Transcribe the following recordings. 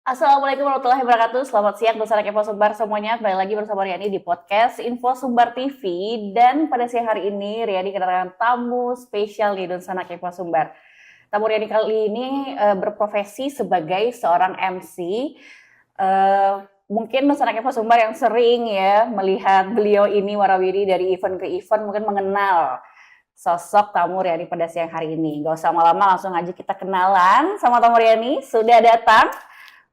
Assalamualaikum warahmatullahi wabarakatuh. Selamat siang Dosa Anak Info Sumbar semuanya. Kembali lagi bersama Riani di podcast Info Sumbar TV. Dan pada siang hari ini Riani kedatangan tamu spesial di Dosa Anak Info Sumbar. Tamu Riani kali ini berprofesi sebagai seorang MC. Mungkin Dosa Anak Info Sumbar yang sering ya melihat beliau ini warawiri dari event ke event mungkin mengenal sosok tamu Riani pada siang hari ini. Gak usah lama-lama, langsung aja kita kenalan sama tamu Riani. Sudah datang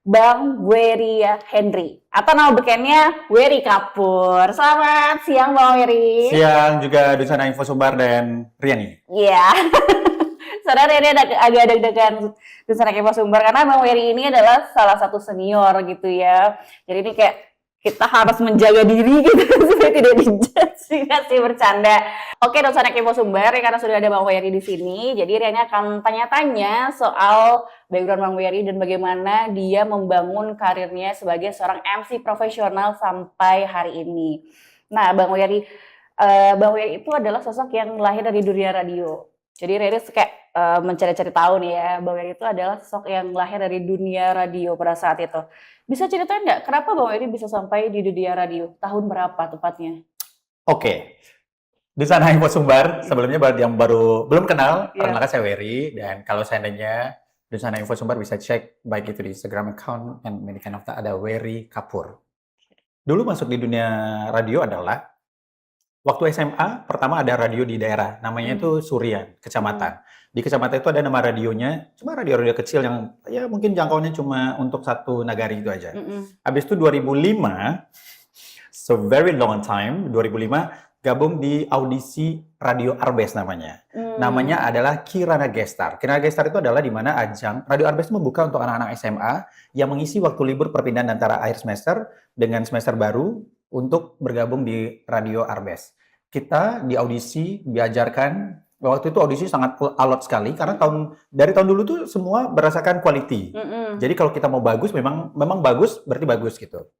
Bang Wery Henry, atau nama bekennya Wery Kapur. Selamat siang Bang Wery. Siang juga Dusana Info Sumbar dan Riani. Iya. Saudara Riani agak deg-degan Dusana Info Sumbar karena Bang Wery ini adalah salah satu senior gitu ya. Jadi ini kayak kita harus menjaga diri gitu supaya tidak dijudge, sih bercanda. Oke, Dusana Info Sumbar karena sudah ada Bang Wery di sini, jadi Riani akan tanya-tanya soal background Bang Wery dan bagaimana dia membangun karirnya sebagai seorang MC profesional sampai hari ini. Nah, Bang Wery itu adalah sosok yang lahir dari dunia radio. Jadi Riani kayak mencari-cari tahu nih ya, Bang Wery itu adalah sosok yang lahir dari dunia radio pada saat itu. Bisa ceritain nggak kenapa Bang Wery bisa sampai di dunia radio? Tahun berapa tepatnya? Oke. Dusana Info Sumbar, sebelumnya buat yang belum kenal, perkenalkan saya Wery, dan kalau seandainya Dusana Info Sumbar bisa cek baik itu di Instagram account and many kind of ada Wery Kapur. Dulu masuk di dunia radio adalah waktu SMA pertama ada radio di daerah, namanya itu Surian, kecamatan. Di kecamatan itu ada nama radionya, cuma radio-radio kecil yang ya mungkin jangkauannya cuma untuk satu nagari itu aja. Habis itu 2005, so very long time, 2005 gabung di audisi Radio Arbes namanya. Namanya adalah Kirana Gestar. Kirana Gestar itu adalah di mana ajang Radio Arbes membuka untuk anak-anak SMA yang mengisi waktu libur perpindahan antara akhir semester dengan semester baru untuk bergabung di Radio Arbes. Kita di audisi diajarkan, waktu itu audisi sangat alot sekali karena dari tahun dulu tuh semua berdasarkan quality. Jadi kalau kita mau bagus memang bagus berarti bagus gitu.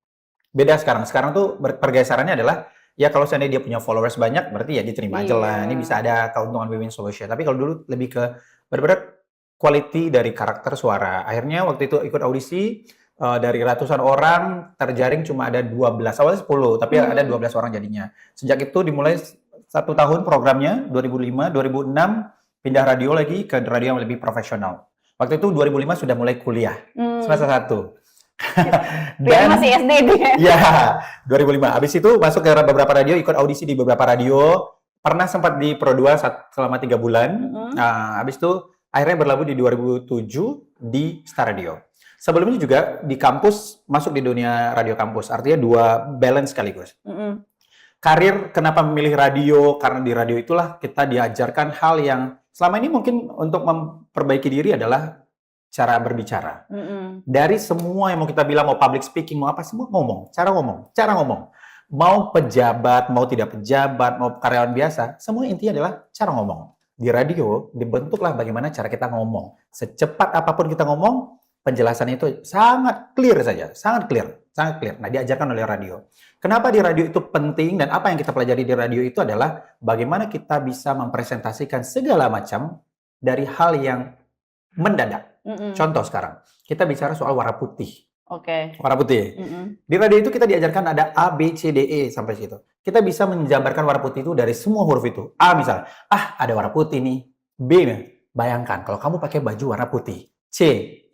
Beda sekarang. Sekarang tuh pergeserannya adalah ya kalau seandainya dia punya followers banyak berarti ya diterima aja lah. Ini bisa ada keuntungan win-win solution. Tapi kalau dulu lebih ke benar-benar quality dari karakter suara. Akhirnya waktu itu ikut audisi dari ratusan orang terjaring cuma ada 12. Awalnya 10, tapi ada 12 orang jadinya. Sejak itu dimulai 1 tahun programnya 2005, 2006 pindah radio lagi ke radio yang lebih profesional. Waktu itu 2005 sudah mulai kuliah. Semester 1. Dan masih SD dia. Ya, 2005. Habis itu masuk ke beberapa radio, ikut audisi di beberapa radio. Pernah sempat di Pro 2 selama 3 bulan. Nah, habis itu akhirnya berlabuh di 2007 di Star Radio. Sebelumnya juga di kampus, masuk di dunia radio kampus. Artinya 2 balance sekaligus. Karir, kenapa memilih radio? Karena di radio itulah kita diajarkan hal yang selama ini mungkin untuk memperbaiki diri adalah cara berbicara. Dari semua yang mau kita bilang, mau public speaking, mau apa, semua cara ngomong. Mau pejabat, mau tidak pejabat, mau karyawan biasa, semua intinya adalah cara ngomong. Di radio, dibentuklah bagaimana cara kita ngomong. Secepat apapun kita ngomong, penjelasannya itu sangat clear saja, sangat clear. Nah, diajarkan oleh radio. Kenapa di radio itu penting dan apa yang kita pelajari di radio itu adalah bagaimana kita bisa mempresentasikan segala macam dari hal yang mendadak. Contoh sekarang, kita bicara soal warna putih. Warna putih. Di radio itu kita diajarkan ada A, B, C, D, E sampai situ. Kita bisa menjabarkan warna putih itu dari semua huruf itu. A misalnya, ada warna putih nih. B, bayangkan kalau kamu pakai baju warna putih. C,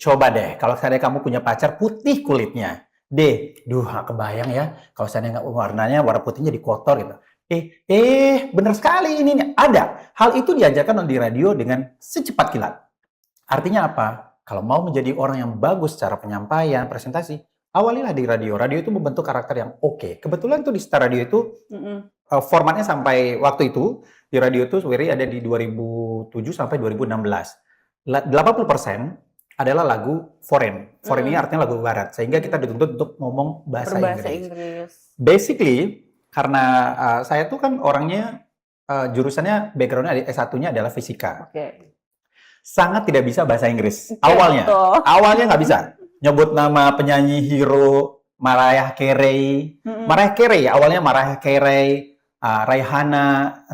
coba deh kalau seandainya kamu punya pacar putih kulitnya. D, kebayang ya kalau seandainya warnanya warna putihnya jadi kotor gitu. Benar sekali ini nih. Ada. Hal itu diajarkan di radio dengan secepat kilat. Artinya apa? Kalau mau menjadi orang yang bagus secara penyampaian, presentasi, awalilah di radio. Radio itu membentuk karakter yang oke. Kebetulan tuh di Star Radio itu formatnya sampai waktu itu di radio itu Wery ada di 2007 sampai 2016. 80% adalah lagu foreign. Foreign ini artinya lagu barat. Sehingga kita dituntut untuk ngomong bahasa Inggris. Basically, karena saya tuh kan orangnya jurusannya background-nya S1-nya adalah fisika. Sangat tidak bisa bahasa Inggris. Awalnya nggak bisa. Nyebut nama penyanyi hero Mariah Carey. Mariah Carey, awalnya Mariah Carey, Rihanna,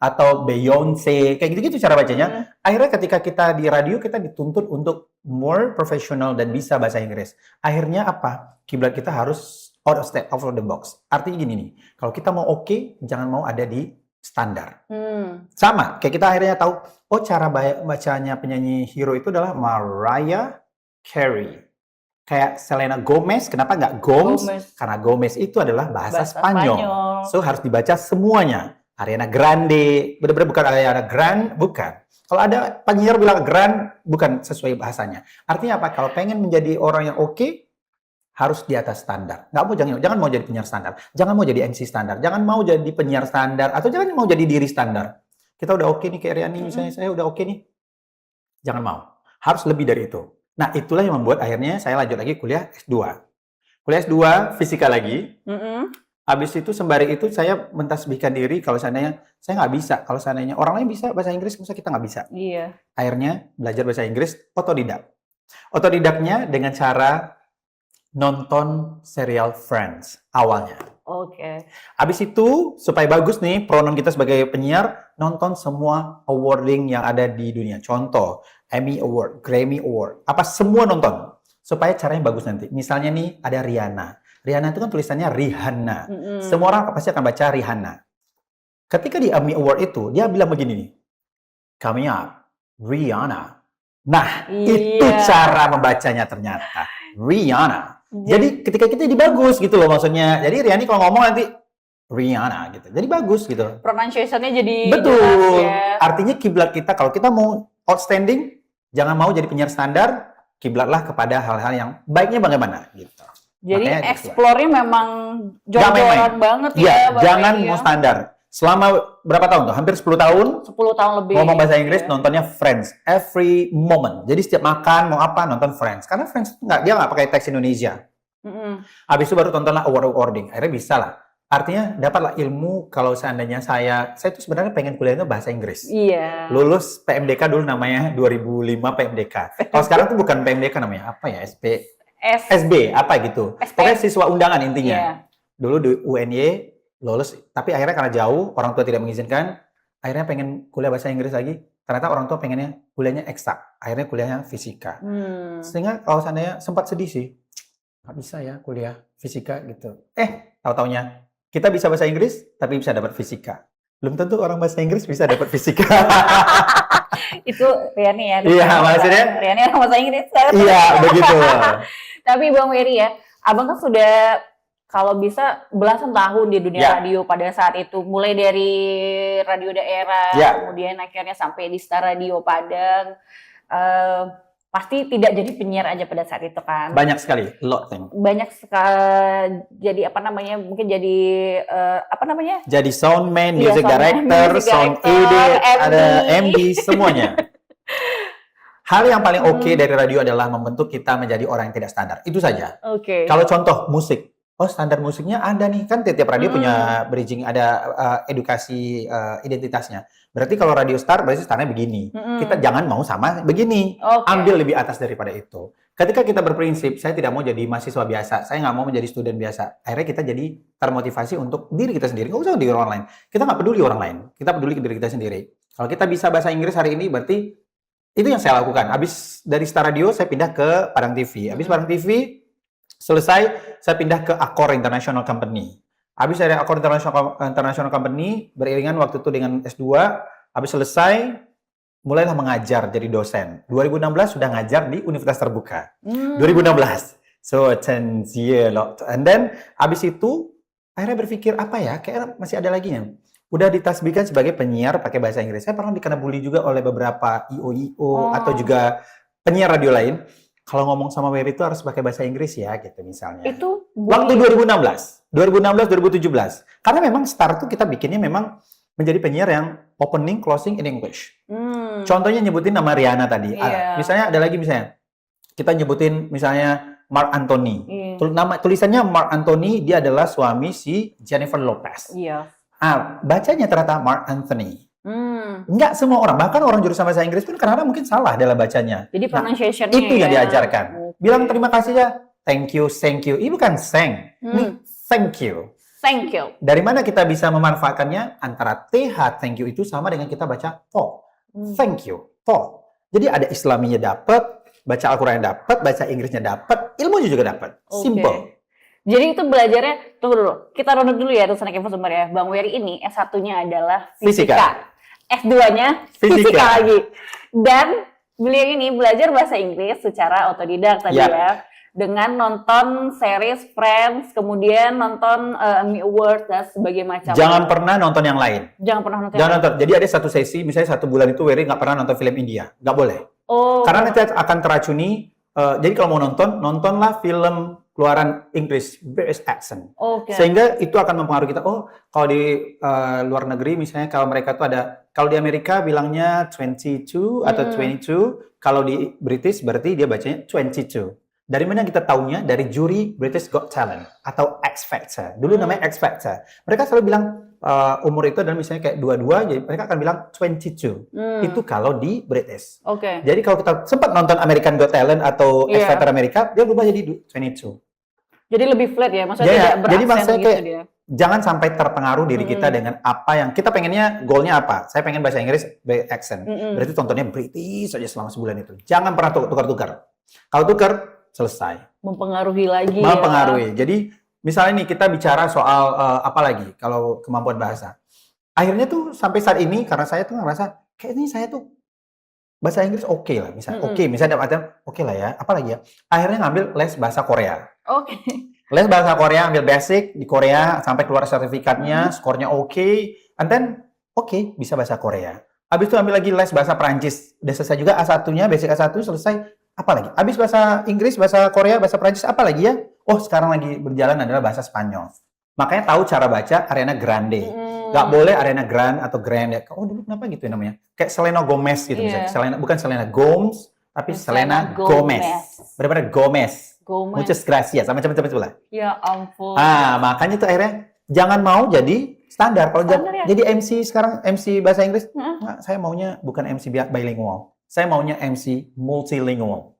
atau Beyonce, kayak gitu-gitu cara bacanya. Akhirnya ketika kita di radio, kita dituntut untuk more professional dan bisa bahasa Inggris. Akhirnya apa? Kiblat kita harus out of the box. Artinya gini nih, kalau kita mau oke, jangan mau ada di standar. Sama, kayak kita akhirnya tahu, oh cara bacanya penyanyi hero itu adalah Mariah Carey. Kayak Selena Gomez, kenapa nggak Gomes? Karena Gomez itu adalah bahasa Spanyol. So harus dibaca semuanya. Ariana Grande, benar-benar bukan Ariana Grande, bukan. Kalau ada penyiar bilang Grande, bukan sesuai bahasanya. Artinya apa? Kalau pengen menjadi orang yang oke, harus di atas standar. Jangan mau jadi penyiar standar. Jangan mau jadi MC standar. Jangan mau jadi penyiar standar. Atau jangan mau jadi diri standar. Kita udah oke nih kayak Riani, misalnya saya udah oke nih. Jangan mau. Harus lebih dari itu. Nah, itulah yang membuat akhirnya saya lanjut lagi kuliah S2. Kuliah S2, fisika lagi. Habis itu, sembari itu saya mentasbihkan diri kalau seandainya saya nggak bisa. Kalau seandainya orang lain bisa bahasa Inggris, masa kita nggak bisa? Iya. Akhirnya belajar bahasa Inggris otodidak. Otodidaknya dengan cara nonton serial Friends awalnya. Oke. Habis itu, supaya bagus nih pronon kita sebagai penyiar, nonton semua awarding yang ada di dunia. Contoh, Emmy Award, Grammy Award, apa semua nonton. Supaya caranya bagus nanti. Misalnya nih, ada Rihanna. Rihanna itu kan tulisannya Rihanna. Semua orang pasti akan baca Rihanna. Ketika di Emmy Award itu, dia bilang begini nih, coming up, Rihanna. Nah, itu cara membacanya ternyata. Rihanna. Jadi ketika kita jadi bagus gitu loh maksudnya. Jadi Riani kalau ngomong nanti Rihanna gitu. Jadi bagus gitu. Pronunciation-nya jadi betul. Jelas, ya. Artinya kiblat kita kalau kita mau outstanding, jangan mau jadi penyiar standar, kiblatlah kepada hal-hal yang baiknya bagaimana gitu. Jadi explore-nya memang jor-joran banget ya. Iya, jangan mau standar. Selama berapa tahun tuh? Hampir 10 tahun. 10 tahun lebih. Ngomong bahasa Inggris, nontonnya Friends. Every moment. Jadi setiap makan, mau apa, nonton Friends. Karena Friends dia nggak pakai teks Indonesia. Habis itu baru tontonlah awarding. Akhirnya bisa lah. Artinya dapatlah ilmu kalau seandainya saya tuh sebenarnya pengen kuliahnya bahasa Inggris. Iya. Lulus PMDK dulu namanya 2005 PMDK. Kalau sekarang tuh bukan PMDK namanya. Apa ya? SB, apa gitu. Pokoknya siswa undangan intinya. Iya. Dulu di UNY, lulus, tapi akhirnya karena jauh, orang tua tidak mengizinkan, akhirnya pengen kuliah bahasa Inggris lagi, ternyata orang tua pengennya kuliahnya eksak, akhirnya kuliahnya fisika. Sehingga kalau seandainya sempat sedih sih, nggak bisa ya kuliah fisika gitu. Tahu-taunya, kita bisa bahasa Inggris, tapi bisa dapat fisika. Belum tentu orang bahasa Inggris bisa dapat fisika. Itu Riani ya? Iya, maksudnya? Riani orang bahasa Inggris. Iya, begitu. Tapi Bang Wery ya, Abang kan sudah kalau bisa belasan tahun di dunia radio pada saat itu, mulai dari radio daerah, kemudian akhirnya sampai di Star Radio Padang. Pasti tidak jadi penyiar aja pada saat itu kan? Banyak sekali, banyak sekali. Jadi apa namanya? Mungkin jadi apa namanya? Jadi soundman, music director, sound edit, ada MD, semuanya. Hal yang paling oke dari radio adalah membentuk kita menjadi orang yang tidak standar. Itu saja. Kalau contoh musik. Oh, standar musiknya ada nih. Kan tiap radio punya bridging, ada edukasi identitasnya. Berarti kalau Radio Star, berarti startnya begini. Kita jangan mau sama begini. Ambil lebih atas daripada itu. Ketika kita berprinsip, saya tidak mau jadi mahasiswa biasa. Saya nggak mau menjadi student biasa. Akhirnya kita jadi termotivasi untuk diri kita sendiri. Nggak usah diri orang lain. Kita nggak peduli orang lain. Kita peduli ke diri kita sendiri. Kalau kita bisa bahasa Inggris hari ini, berarti itu yang saya lakukan. Habis dari Star Radio, saya pindah ke Padang TV. Habis Padang TV, selesai, saya pindah ke Accor International Company. Habis dari Accor International Company, beriringan waktu itu dengan S2, habis selesai, mulailah mengajar jadi dosen. 2016 sudah ngajar di Universitas Terbuka. 2016. So, 10 years. And then, habis itu, akhirnya berpikir, apa ya, kayak masih ada lagi ya. Udah ditasbihkan sebagai penyiar pakai bahasa Inggris. Saya pernah dikena bully juga oleh beberapa IO atau juga penyiar radio lain. Kalau ngomong sama Wery itu harus pakai bahasa Inggris ya, gitu misalnya. Itu waktu 2016, 2017. Karena memang Star tuh kita bikinnya memang menjadi penyiar yang opening, closing in English. Contohnya nyebutin nama Rihanna tadi. Misalnya ada lagi misalnya, kita nyebutin misalnya Marc Anthony. Tulisannya Marc Anthony, dia adalah suami si Jennifer Lopez. Bacanya ternyata Marc Anthony. Enggak semua orang, bahkan orang jurusan bahasa Inggris pun kadang-kadang mungkin salah dalam bacanya. Jadi pronunciation-nya itu yang diajarkan. Bilang terima kasih ya, thank you. Ini bukan thank. Ini thank you. Thank you. Dari mana kita bisa memanfaatkannya? Antara TH, thank you itu sama dengan kita baca to. Thank you, to. Jadi ada Islaminya dapat, baca Al-Quran dapat, baca Inggrisnya dapat, ilmunya juga dapat. Simple. Jadi itu belajarnya, tunggu dulu, kita runut dulu ya Dosen Akiva Sumber ya. Bang Wery ini S1-nya adalah fisika. S2-nya fisika lagi. Dan beliau ini belajar bahasa Inggris secara otodidak tadi ya. Dengan nonton series Friends, kemudian nonton Emmy Award dan sebagainya macam. Jangan pernah nonton yang lain. Jangan pernah nonton. Jangan nonton. Jadi ada satu sesi, misalnya 1 bulan itu Wery nggak pernah nonton film India. Nggak boleh. Oh. Karena nanti akan teracuni. Jadi kalau mau nonton, nontonlah film keluaran Inggris, British accent. Sehingga itu akan mempengaruhi kita. Oh, kalau di luar negeri misalnya kalau mereka tuh ada, kalau di Amerika bilangnya 22 atau 22, kalau di British berarti dia bacanya 22. Dari mana kita tahunya? Dari juri British Got Talent atau X Factor. Dulu namanya X Factor. Mereka selalu bilang umur itu adalah misalnya kayak 22, jadi mereka akan bilang 22. Itu kalau di British. Jadi kalau kita sempat nonton American Got Talent atau X Factor Amerika, dia berubah jadi 22. Jadi lebih flat ya, maksudnya tidak beraksen jadi maksudnya gitu kayak, dia. Jangan sampai terpengaruh diri kita dengan apa yang kita pengennya, goalnya apa. Saya pengen bahasa Inggris accent. Berarti tontonnya British saja selama sebulan itu. Jangan pernah tukar-tukar. Kalau tukar, selesai. Mempengaruhi lagi. Mempengaruhi. Jadi misalnya nih kita bicara soal apa lagi kalau kemampuan bahasa. Akhirnya tuh sampai saat ini karena saya tuh ngerasa kayak ini saya tuh bahasa Inggris oke lah, misalnya misalnya dapat oke lah ya, apalagi ya. Akhirnya ngambil les bahasa Korea. Les bahasa Korea, ambil basic di Korea sampai keluar sertifikatnya, skornya oke, and then bisa bahasa Korea. Habis itu ambil lagi les bahasa Perancis. Udah selesai juga A1-nya, basic A1 selesai. Apalagi? Habis bahasa Inggris, bahasa Korea, bahasa Perancis, apa lagi ya? Oh, sekarang lagi berjalan adalah bahasa Spanyol. Makanya tahu cara baca Ariana Grande. Nggak boleh Ariana Grande atau Grande. Oh, dulu kenapa gitu ya namanya? Kayak Selena Gomez gitu misalnya. Bukan Selena Gomez, tapi Selena Gomez. Benar-benar Gomez. Muchas gracias. Sama macam-macam itulah. Ya ampun. Makanya tuh akhirnya jangan mau jadi standar. Kalau jadi MC sekarang, MC bahasa Inggris, saya maunya bukan MC bilingual. Saya maunya MC multilingual.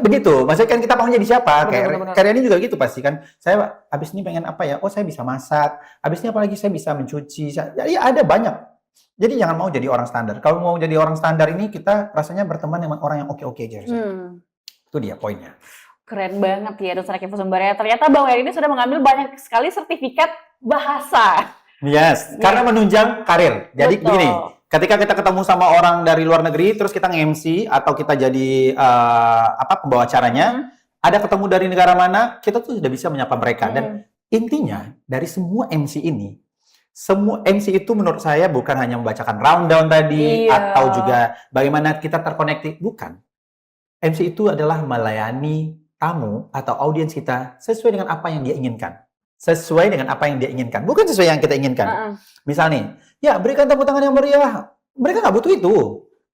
Begitu. Maksudnya kan kita mau jadi siapa? Kayak ini juga gitu pasti kan. Saya abis ini pengen apa ya? Oh, saya bisa masak. Abis ini apalagi saya bisa mencuci. Jadi ada banyak. Jadi jangan mau jadi orang standar. Kalau mau jadi orang standar ini kita rasanya berteman dengan orang yang oke-oke aja. Itu dia poinnya. Keren banget ya Dosen Akiva Sumber ya. Ternyata Bang Wery ini sudah mengambil banyak sekali sertifikat bahasa. Yes, karena menunjang karir. Jadi begini. Ketika kita ketemu sama orang dari luar negeri, terus kita nge-MC atau kita jadi pembawa acaranya, ada ketemu dari negara mana, kita tuh sudah bisa menyapa mereka. Dan intinya dari semua MC ini, semua MC itu menurut saya bukan hanya membacakan rundown tadi atau juga bagaimana kita terkoneksi, bukan. MC itu adalah melayani tamu atau audiens kita sesuai dengan apa yang dia inginkan. Sesuai dengan apa yang dia inginkan, bukan sesuai yang kita inginkan. Misalnya, ya berikan tepuk tangan yang meriah. Mereka nggak butuh itu.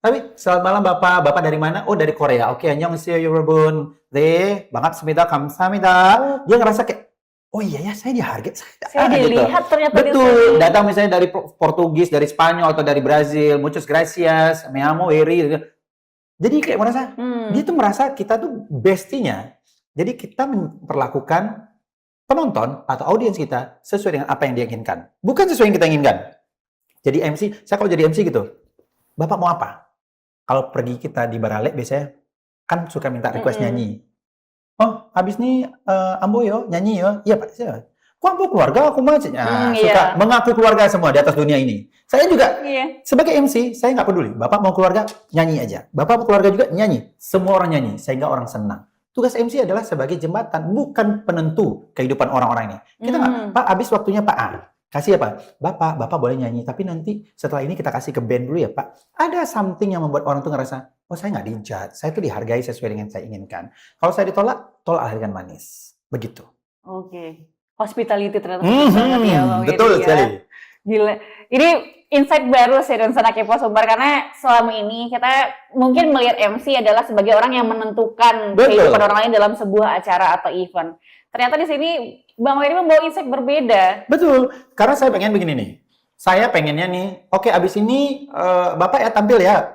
Tapi selamat malam Bapak, Bapak dari mana? Oh dari Korea. Oke, annyeonghaseyo 여러분. 네, 반갑습니다, 감사합니다. Dia ngerasa kayak, oh iya ya, saya dihargai. Saya dilihat ternyata. Betul. Datang misalnya dari Portugis, dari Spanyol atau dari Brazil, muchas gracias, me llamo Wery. Jadi kayak merasa, dia tuh merasa kita tuh bestinya. Jadi kita memperlakukan penonton atau audiens kita sesuai dengan apa yang dia inginkan. Bukan sesuai yang kita inginkan. Jadi MC, saya kalau jadi MC gitu, Bapak mau apa? Kalau pergi kita di Barale biasanya kan suka minta request nyanyi. Oh, habis nih Ambo yo nyanyi yo. Iya Pak, saya. Kok Ambo keluarga aku mah suka mengaku keluarga semua di atas dunia ini. Saya juga sebagai MC, saya nggak peduli. Bapak mau keluarga, nyanyi aja. Bapak mau keluarga juga, nyanyi. Semua orang nyanyi, sehingga orang senang. Tugas MC adalah sebagai jembatan, bukan penentu kehidupan orang-orang ini. Kita nggak, Pak, habis waktunya Pak A. Kasih ya Pak, Bapak boleh nyanyi, tapi nanti setelah ini kita kasih ke band dulu ya Pak. Ada something yang membuat orang tuh ngerasa, oh saya nggak dijudge, saya tuh dihargai sesuai dengan yang saya inginkan. Kalau saya ditolak, tolak dengan manis. Begitu. Hospitality ternyata banget ya Bang Wery. Betul sekali. Gila. Ini insight baru sih Dosen Akiva Sumber, karena selama ini kita mungkin melihat MC adalah sebagai orang yang menentukan kehidupan orang lain dalam sebuah acara atau event. Ternyata di sini Bang Wery membawa insight berbeda. Betul, karena saya pengen begini nih. Saya pengennya nih, oke abis ini Bapak ya tampil ya.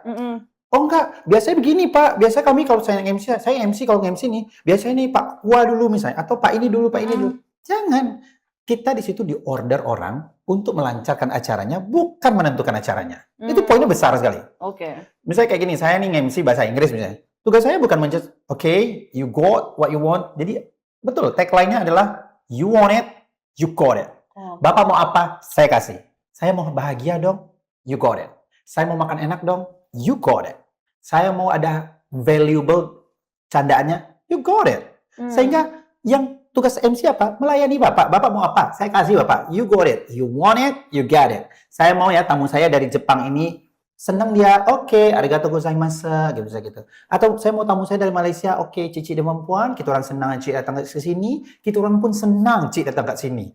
Oh enggak, biasanya begini Pak. Biasa kami kalau saya MC kalau MC nih, biasanya nih Pak Kua dulu misalnya, atau Pak ini dulu, Pak ini dulu. Jangan. kita di situ diorder orang untuk melancarkan acaranya, bukan menentukan acaranya. Itu poinnya besar sekali. Oke. Misalnya kayak gini, saya nih MC bahasa Inggris misalnya. Tugas saya bukan menjudge, oke, you got what you want. Jadi betul, tagline-nya adalah you want it, you got it. Bapak mau apa, saya kasih. Saya mau bahagia dong, you got it. Saya mau makan enak dong, you got it. Saya mau ada valuable candaannya, you got it. Sehingga yang tugas MC apa? Melayani Bapak. Bapak mau apa? Saya kasih Bapak. You got it. You want it, you get it. Saya mau ya tamu saya dari Jepang ini senang dia, oke, arigatou gozaimasu, gitu. Atau saya mau tamu saya dari Malaysia, oke, Cici dan perempuan, kita orang senang Cici datang ke sini, kita orang pun senang Cici datang ke sini.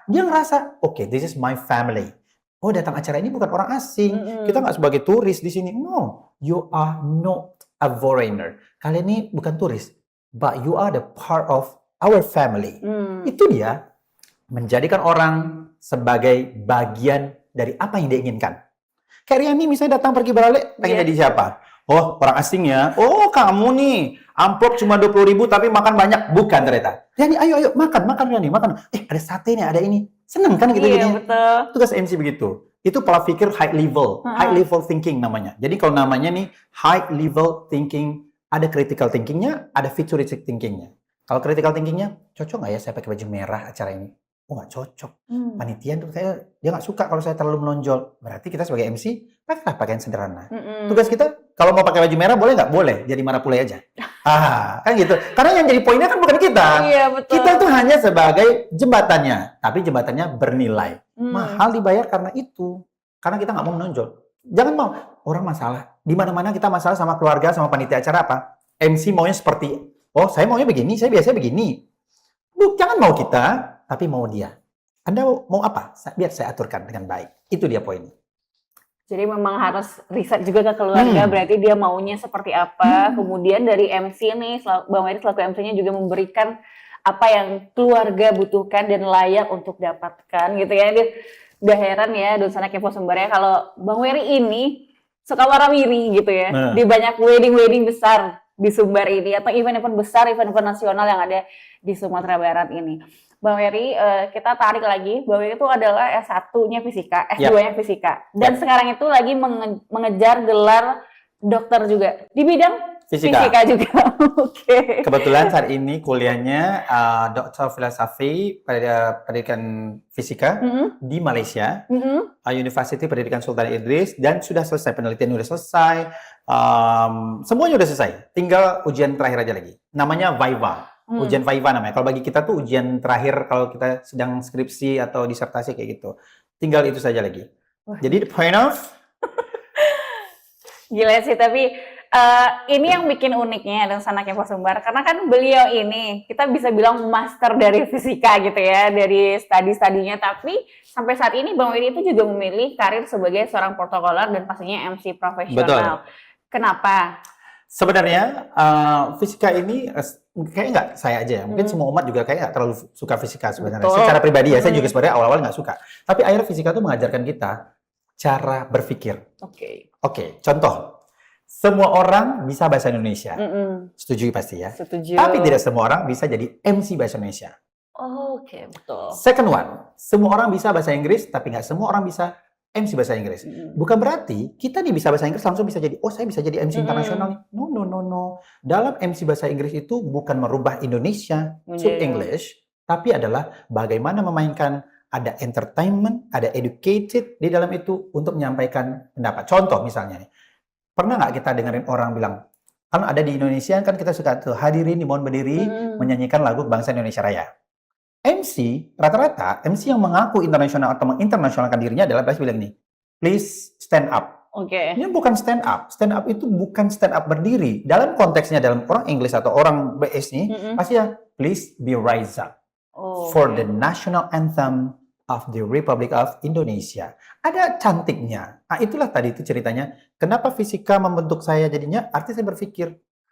Dia ngerasa, oke, this is my family. Oh, datang acara ini bukan orang asing. Kita nggak sebagai turis di sini. No, you are not a foreigner. Kalian ini bukan turis, but you are the part of our family. Itu dia menjadikan orang sebagai bagian dari apa yang dia inginkan. Kayak Riani misalnya datang pergi beralek, pengen jadi siapa? Oh, orang asing ya. Oh, kamu nih, amplop cuma 20.000 tapi makan banyak. Bukan ternyata. Riani, ayo, makan Riani, makan. Ada sate nih, ada ini. Seneng kan gitu Iya, jadinya? betul. Tugas MC begitu. Itu pola pikir high level thinking namanya. Jadi kalau namanya nih high level thinking, ada critical thinkingnya, ada futuristic thinkingnya. Kalau critical thinkingnya, cocok nggak ya saya pakai baju merah acara ini? Oh, nggak cocok. Panitia tuh dia nggak suka kalau saya terlalu menonjol. Berarti kita sebagai MC, pakailah pakaian sederhana. Tugas kita, kalau mau pakai baju merah boleh nggak? Boleh. Jadi Marapule aja. Kan gitu. Karena yang jadi poinnya kan bukan kita. Iya, betul. Kita tuh hanya sebagai jembatannya. Tapi jembatannya bernilai. Mahal dibayar karena itu. Karena kita nggak mau menonjol. Jangan mau. Orang masalah. Di mana-mana kita masalah sama keluarga, sama panitia acara apa? MC maunya seperti, oh saya maunya begini, saya biasanya begini. Jangan mau kita, tapi mau dia. Anda mau apa? Biar saya aturkan dengan baik. Itu dia poinnya. Jadi memang harus riset juga ke keluarga, berarti dia maunya seperti apa. Kemudian dari MC nih, Bang Wery selaku MC-nya juga memberikan apa yang keluarga butuhkan dan layak untuk dapatkan gitu ya. Dia udah heran ya, Donsana Kepo Sumbernya kalau Bang Wery ini suka warawiri gitu ya. Di banyak wedding-wedding besar di Sumbar ini, atau event-event besar, event-event nasional yang ada di Sumatera Barat ini. Bang Wery, kita tarik lagi, Bang Wery itu adalah S1-nya fisika, S2-nya fisika. Dan sekarang itu lagi mengejar gelar dokter juga. Di bidang fisika juga. Oke. Kebetulan saat ini kuliahnya dokter filosofi pada pendidikan fisika di Malaysia. University Pendidikan Sultan Idris. Dan sudah selesai, penelitian sudah selesai. Semuanya sudah selesai. Tinggal ujian terakhir aja lagi. Namanya Viva. Ujian Viva namanya. Kalau bagi kita tuh ujian terakhir kalau kita sedang skripsi atau disertasi kayak gitu. Tinggal itu saja lagi. Jadi the point of gila sih, tapi ini yang bikin uniknya Donsana Kepo Sumbar, karena kan beliau ini kita bisa bilang master dari fisika gitu ya, dari studi-studinya, tapi sampai saat ini Bang Wery itu juga memilih karir sebagai seorang protokoler dan pastinya MC profesional. Betul. Kenapa? Sebenarnya fisika ini kayak nggak saya aja ya, mungkin semua umat juga kayak nggak terlalu suka fisika sebenarnya. Betul. Secara pribadi ya, saya juga sebenarnya awal-awal nggak suka. Tapi akhirnya fisika itu mengajarkan kita cara berpikir. Oke, contoh. Semua orang bisa bahasa Indonesia. Setuju pasti ya? Setuju. Tapi tidak semua orang bisa jadi MC bahasa Indonesia. Oke, betul. Second one, semua orang bisa bahasa Inggris, tapi nggak semua orang bisa MC bahasa Inggris. Bukan berarti kita nih bisa bahasa Inggris langsung bisa jadi, oh saya bisa jadi MC internasional nih. No. Dalam MC bahasa Inggris itu bukan merubah Indonesia to English, tapi adalah bagaimana memainkan, ada entertainment, ada educated di dalam itu untuk menyampaikan pendapat. Contoh misalnya nih, pernah nggak kita dengerin orang bilang, kan ada di Indonesia kan kita suka tuh hadirin dimohon berdiri menyanyikan lagu Bangsa Indonesia Raya. MC, rata-rata MC yang mengaku internasional atau menginternasionalkan dirinya adalah biasa bilang nih, please stand up. Ini bukan stand up. Stand up itu bukan stand up berdiri. Dalam konteksnya, dalam orang Inggris atau orang BS nih, pasti ya, please be rise up for the national anthem of the Republic of Indonesia. Ada cantiknya. Nah, itulah tadi itu ceritanya. Kenapa fisika membentuk saya jadinya? Artinya saya berpikir,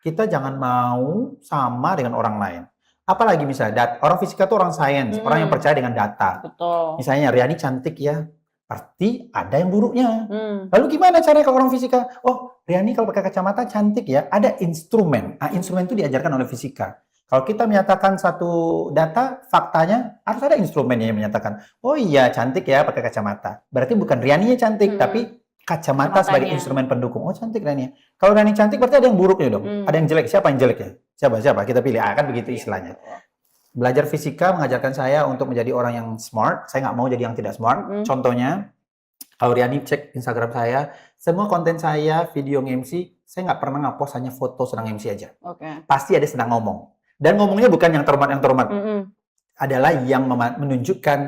kita jangan mau sama dengan orang lain. Apalagi misalnya, orang fisika itu orang sains, orang yang percaya dengan data. Betul. Misalnya, Riani cantik ya, pasti ada yang buruknya. Lalu gimana caranya kalau orang fisika? Oh, Riani kalau pakai kacamata cantik ya, ada instrumen. Nah, instrumen itu diajarkan oleh fisika. Kalau kita menyatakan satu data, faktanya harus ada instrumennya yang menyatakan, oh iya cantik ya pakai kacamata. Berarti bukan Rianinya cantik, tapi kacamata sebagai Kacamatanya. instrumen pendukung. Oh cantik Riani. Kalau Riani cantik berarti ada yang buruknya dong. Ada yang jelek. Siapa yang jelek ya? Siapa? Kita pilih. Kan begitu istilahnya. Belajar fisika mengajarkan saya untuk menjadi orang yang smart. Saya nggak mau jadi yang tidak smart. Contohnya, kalau Riani cek Instagram saya, semua konten saya, video nge-MC, saya nggak pernah nge-post hanya foto sedang MC aja. Pasti ada sedang ngomong. Dan ngomongnya bukan yang terhormat. Adalah yang menunjukkan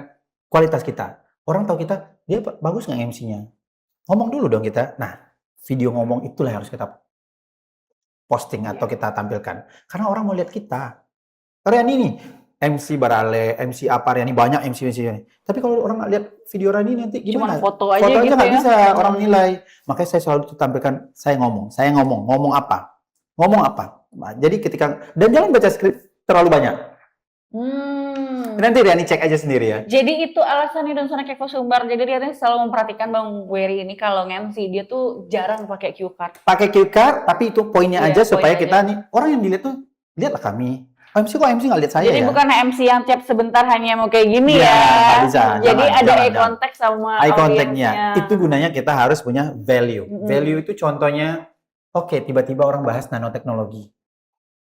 kualitas kita. Orang tahu kita, dia bagus nggak MC-nya? Ngomong dulu dong kita. Nah, video ngomong itulah yang harus kita posting atau kita tampilkan. Karena orang mau lihat kita. Riani nih, MC Barale, MC apa Riani, banyak MC ini. Tapi kalau orang nggak lihat video Riani nanti gimana? Cuma foto aja gitu nggak ya. bisa orang nilai. Makanya saya selalu tampilkan, saya ngomong apa? Nah, jadi dan jangan baca skrip terlalu banyak. Nanti Riani cek aja sendiri ya. Jadi itu alasannya dan Sonek Eko Sumbar. Jadi Riani selalu memperhatikan Bang Wery ini kalau nge-MC dia tuh jarang pakai cue card. Pakai cue card, tapi itu poinnya aja supaya poinnya kita nih orang yang dilihat tuh lihatlah kami. MC kok MC nggak lihat saya Jadi ya? bukan MC yang tiap sebentar hanya mau kayak gini Ya, ya. nggak bisa. Jadi Jangan, ada jangan, eye jangan. contact sama Eye contact-nya. audiensnya. Itu gunanya kita harus punya value. Value itu contohnya, oke, tiba-tiba orang bahas nanoteknologi.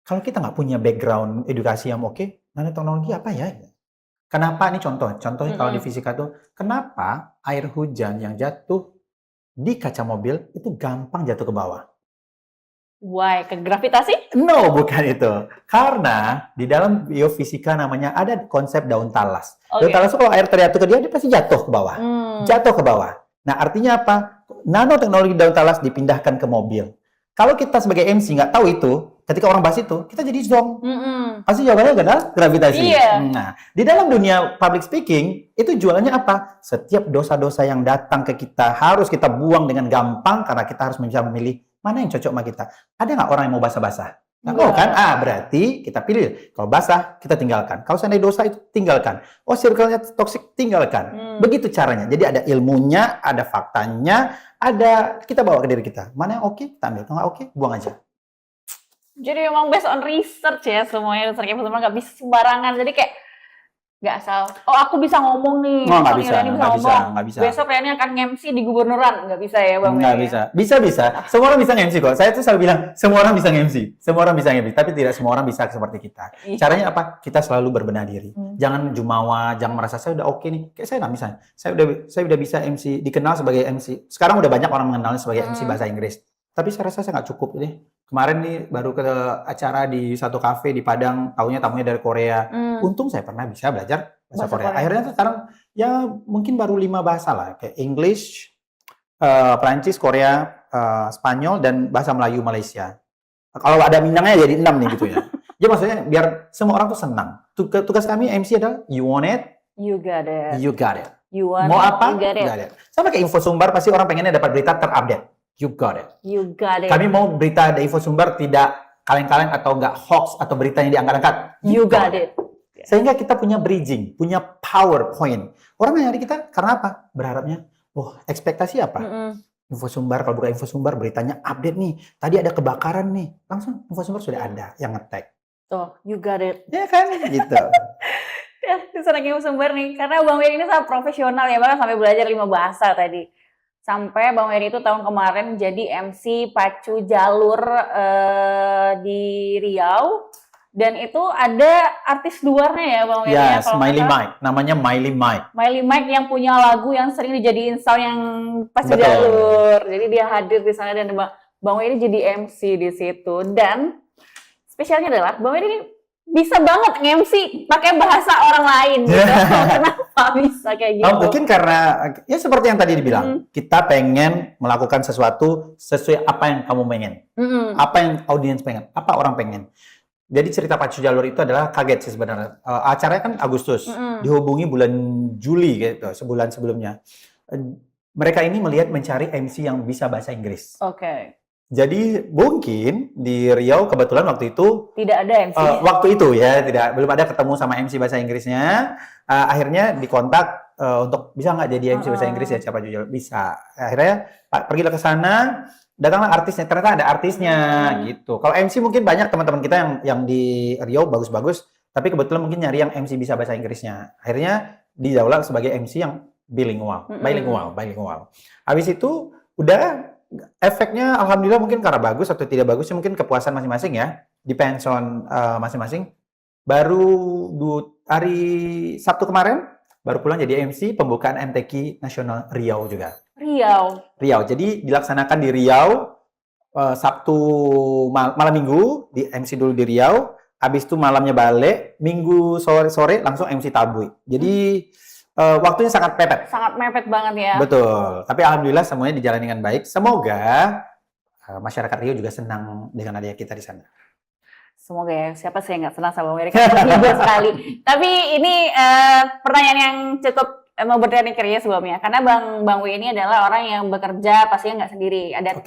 Kalau kita nggak punya background edukasi yang oke, nanoteknologi apa ya? Kenapa? Ini contohnya kalau di fisika tuh, kenapa air hujan yang jatuh di kaca mobil itu gampang jatuh ke bawah? Why? Ke gravitasi? No, bukan itu. Karena di dalam biofisika namanya ada konsep daun talas. Daun talas itu kalau air terjatuh ke dia pasti jatuh ke bawah. Jatuh ke bawah. Nah, artinya apa? Nanoteknologi daun talas dipindahkan ke mobil. Kalau kita sebagai MC nggak tahu itu, ketika orang bahas itu, kita jadi zonk. Pasti jawabannya adalah gravitasi. Iya. Nah, di dalam dunia public speaking, itu jualannya apa? Setiap dosa-dosa yang datang ke kita harus kita buang dengan gampang karena kita harus bisa memilih mana yang cocok sama kita. Ada nggak orang yang mau basah-basah? Nggak mau kan? Berarti kita pilih. Kalau basah, kita tinggalkan. Kalau seandainya dosa itu, tinggalkan. Oh, circle-nya toxic, tinggalkan. Begitu caranya. Jadi ada ilmunya, ada faktanya, ada kita bawa ke diri kita. Mana yang oke, kita ambil. Kalau nggak oke, buang aja. Jadi memang based on research ya semuanya. Sonek Eko Sumbar nggak bisa sembarangan. Jadi kayak nggak asal, oh aku bisa ngomong nih. Oh, nggak bisa, Riani nggak ngomong. bisa. Besok Riani akan nge-MC di gubernuran. Nggak bisa ya Bang? Nggak bisa. Bisa. Semua orang bisa nge-MC kok. Saya tuh selalu bilang, semua orang bisa nge-MC. Semua orang bisa nge-MC. Tapi tidak semua orang bisa seperti kita. Caranya apa? Kita selalu berbenah diri. Jangan jumawa, jangan merasa saya udah oke nih. Kayak saya nggak bisa. Saya udah bisa MC, dikenal sebagai MC. Sekarang udah banyak orang mengenalnya sebagai MC bahasa Inggris. Tapi saya rasa saya nggak cukup ini. Kemarin nih baru ke acara di satu kafe di Padang, tamunya dari Korea. Untung saya pernah bisa belajar bahasa Korea. Akhirnya tuh sekarang ya mungkin baru 5 bahasa lah, kayak English, Prancis, Korea, Spanyol, dan bahasa Melayu Malaysia. Kalau ada Minangnya jadi 6 nih gitu ya. Jadi maksudnya biar semua orang tuh senang. Tugas kami MC adalah you want it, you got it. you got it. You want Mau it, apa? you got it. Got it. Sama kayak info sumber pasti orang pengennya dapat berita terupdate. You got it. You got it. Kami mau berita dari info sumber tidak kaleng-kaleng atau enggak hoax atau berita yang diangkat-angkat. You got it. Sehingga kita punya bridging, punya PowerPoint. Orang yang nyari kita karena apa? Berharapnya, ekspektasi apa? Info sumber, kalau buka info sumber, beritanya update nih. Tadi ada kebakaran nih. Langsung info sumber sudah ada yang nge-tag. Tuh, you got it. Ya kan? Gitu. Ya, itu Sonek Eko Sumbar nih. Karena Bang Wery ini sangat profesional ya, bahkan sampai belajar 5 bahasa tadi. Sampai Bang Wery itu tahun kemarin jadi MC pacu jalur di Riau. Dan itu ada artis luarnya ya Bang Wery. Ya, Smiley Mike. Namanya Miley Mike. Miley Mike yang punya lagu yang sering dijadiin sound yang pacu Betul. jalur. Jadi dia hadir di sana dan Bang Wery jadi MC di situ. Dan spesialnya adalah Bang Wery ini bisa banget nge-MC pakai bahasa orang lain gitu. Kenapa bisa kayak gitu? Mungkin karena ya seperti yang tadi dibilang, kita pengen melakukan sesuatu sesuai apa yang kamu pengen, apa yang audiens pengen, apa orang pengen. Jadi cerita pacu jalur itu adalah kaget sih sebenarnya. Acaranya kan Agustus, dihubungi bulan Juli gitu, sebulan sebelumnya. Mereka ini mencari MC yang bisa bahasa Inggris. Oke. Jadi mungkin di Riau kebetulan waktu itu tidak ada MC. Waktu itu ya belum ada ketemu sama MC bahasa Inggrisnya. Akhirnya dikontak untuk bisa nggak jadi MC bahasa Inggris ya siapa jujur bisa. Akhirnya pergilah ke sana. datanglah artisnya, ternyata ada artisnya gitu. Kalau MC mungkin banyak teman-teman kita yang di Riau bagus-bagus, tapi kebetulan mungkin nyari yang MC bisa bahasa Inggrisnya. Akhirnya didaulat sebagai MC yang bilingual. Habis itu udah efeknya alhamdulillah mungkin karena bagus atau tidak bagusnya mungkin kepuasan masing-masing ya, depends on masing-masing. Baru hari Sabtu kemarin baru pulang jadi MC pembukaan MTQ Nasional Riau juga. Riau. Jadi dilaksanakan di Riau Sabtu malam Minggu di MC dulu di Riau, habis itu malamnya balik, Minggu sore langsung MC Tabui. Jadi waktunya sangat mepet. Sangat mepet banget ya. Betul. Tapi alhamdulillah semuanya dijalani dengan baik. Semoga masyarakat Riau juga senang dengan adanya kita di sana. Semoga ya, siapa sih yang nggak senang sama Wery? Hibur sekali. Tapi ini pertanyaan yang cukup mau bertanya ke sebelumnya, karena Bang W ini adalah orang yang bekerja pastinya nggak sendiri. Ada,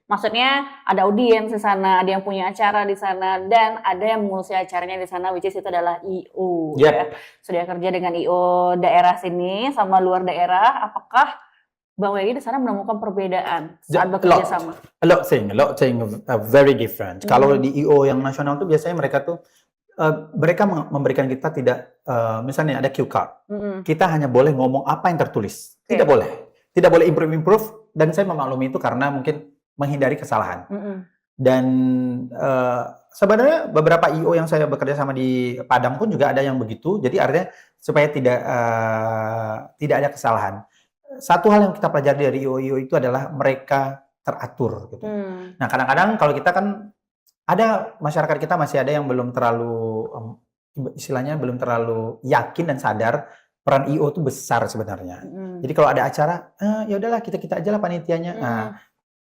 maksudnya ada audiens di sana, ada yang punya acara di sana, dan ada yang mengurusi acaranya di sana, which is itu adalah IO. Ya. Sudah kerja dengan IO daerah sini sama luar daerah. Apakah Bang W di sana menemukan perbedaan saat bekerja sama? A lot thing very different. Kalau di IO yang nasional tuh biasanya mereka tuh mereka memberikan kita tidak misalnya ada cue card. Kita hanya boleh ngomong apa yang tertulis. Tidak boleh improve, dan saya memaklumi itu karena mungkin menghindari kesalahan. Dan sebenarnya beberapa IO yang saya bekerja sama di Padang pun juga ada yang begitu. Jadi artinya supaya tidak ada kesalahan. Satu hal yang kita pelajari dari IO itu adalah mereka teratur gitu. Nah, kadang-kadang kalau kita kan ada masyarakat kita masih ada yang belum terlalu istilahnya belum terlalu yakin dan sadar peran IO itu besar sebenarnya. Jadi kalau ada acara, ya udahlah kita aja lah panitianya. Nah,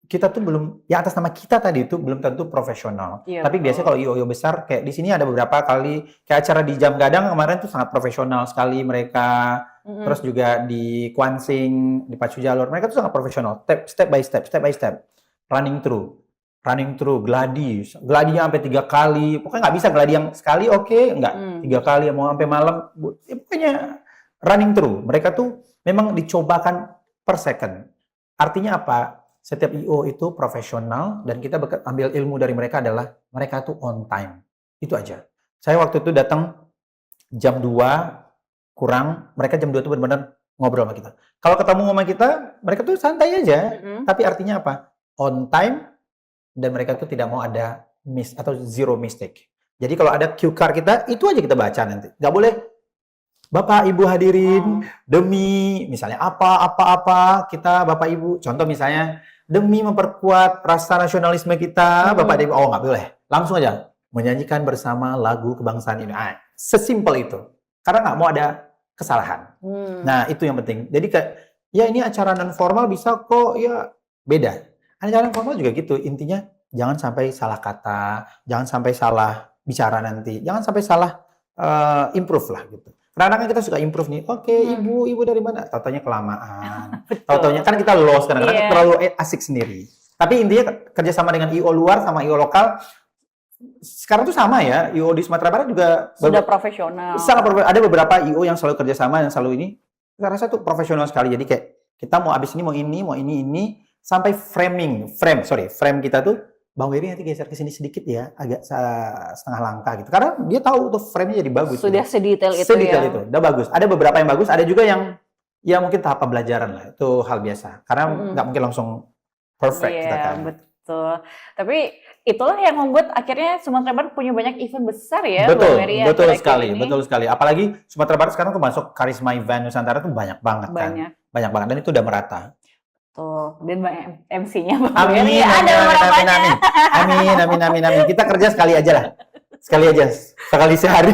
kita tuh belum, ya atas nama kita tadi itu belum tentu profesional. Tapi biasanya kalau IO besar, kayak di sini ada beberapa kali, kayak acara di Jam Gadang kemarin tuh sangat profesional sekali mereka. Terus juga di Kuansing, di Pacu Jalur, mereka tuh sangat profesional. Step by step. Running through, gladinya sampai 3 kali. Pokoknya nggak bisa gladi yang sekali, enggak. 3 kali, mau sampai malam. Ya, pokoknya running through. Mereka tuh memang dicobakan per second. Artinya apa? Setiap IO itu profesional, dan kita ambil ilmu dari mereka adalah mereka tuh on time. Itu aja. Saya waktu itu datang jam 2 kurang, mereka jam 2 tuh benar-benar ngobrol sama kita. Kalau ketemu sama kita, mereka tuh santai aja. Tapi artinya apa? On time, dan mereka tuh tidak mau ada miss atau zero mistake. Jadi kalau ada cue card kita, itu aja kita baca nanti. Nggak boleh, Bapak Ibu hadirin, demi misalnya apa, kita Bapak Ibu, contoh misalnya, demi memperkuat rasa nasionalisme kita, Bapak Ibu, nggak boleh. Langsung aja, menyanyikan bersama lagu kebangsaan ini. Sesimpel itu. Karena nggak mau ada kesalahan. Nah, itu yang penting. Jadi kayak, ya ini acara non formal bisa kok, ya beda. Acara non formal juga gitu. Intinya jangan sampai salah kata, jangan sampai salah bicara nanti, jangan sampai salah improve lah gitu. Karena kan kita suka improve nih. Oke, ibu dari mana? Taunya kelamaan. Taunya kan kita lost kadang-kadang terlalu asik sendiri. Tapi intinya kerjasama dengan IO luar sama IO lokal sekarang tuh sama ya, IO di Sumatera Barat juga sudah profesional. Ada beberapa IO yang selalu kerjasama, yang selalu ini, saya rasa tuh profesional sekali. Jadi kayak kita mau abis ini, mau ini, sampai frame kita tuh, Bang Wery nanti geser ke sini sedikit ya, agak setengah langkah gitu. Karena dia tahu tuh frame-nya jadi bagus. Sudah gitu. Sedetail itu itu, udah bagus. Ada beberapa yang bagus, ada juga yang ya mungkin tahap pembelajaran lah, itu hal biasa. Karena nggak mungkin langsung perfect kita kan. Betul. Tapi itulah yang membuat akhirnya Sumatera Barat punya banyak event besar ya. Betul sekali. Apalagi Sumatera Barat sekarang tuh masuk Karisma Event Nusantara tuh banyak banget kan. Banyak banget, dan itu udah merata. Tuh, dan MC-nya Bang Amin. Kita kerja sekali aja lah. Sekali sehari.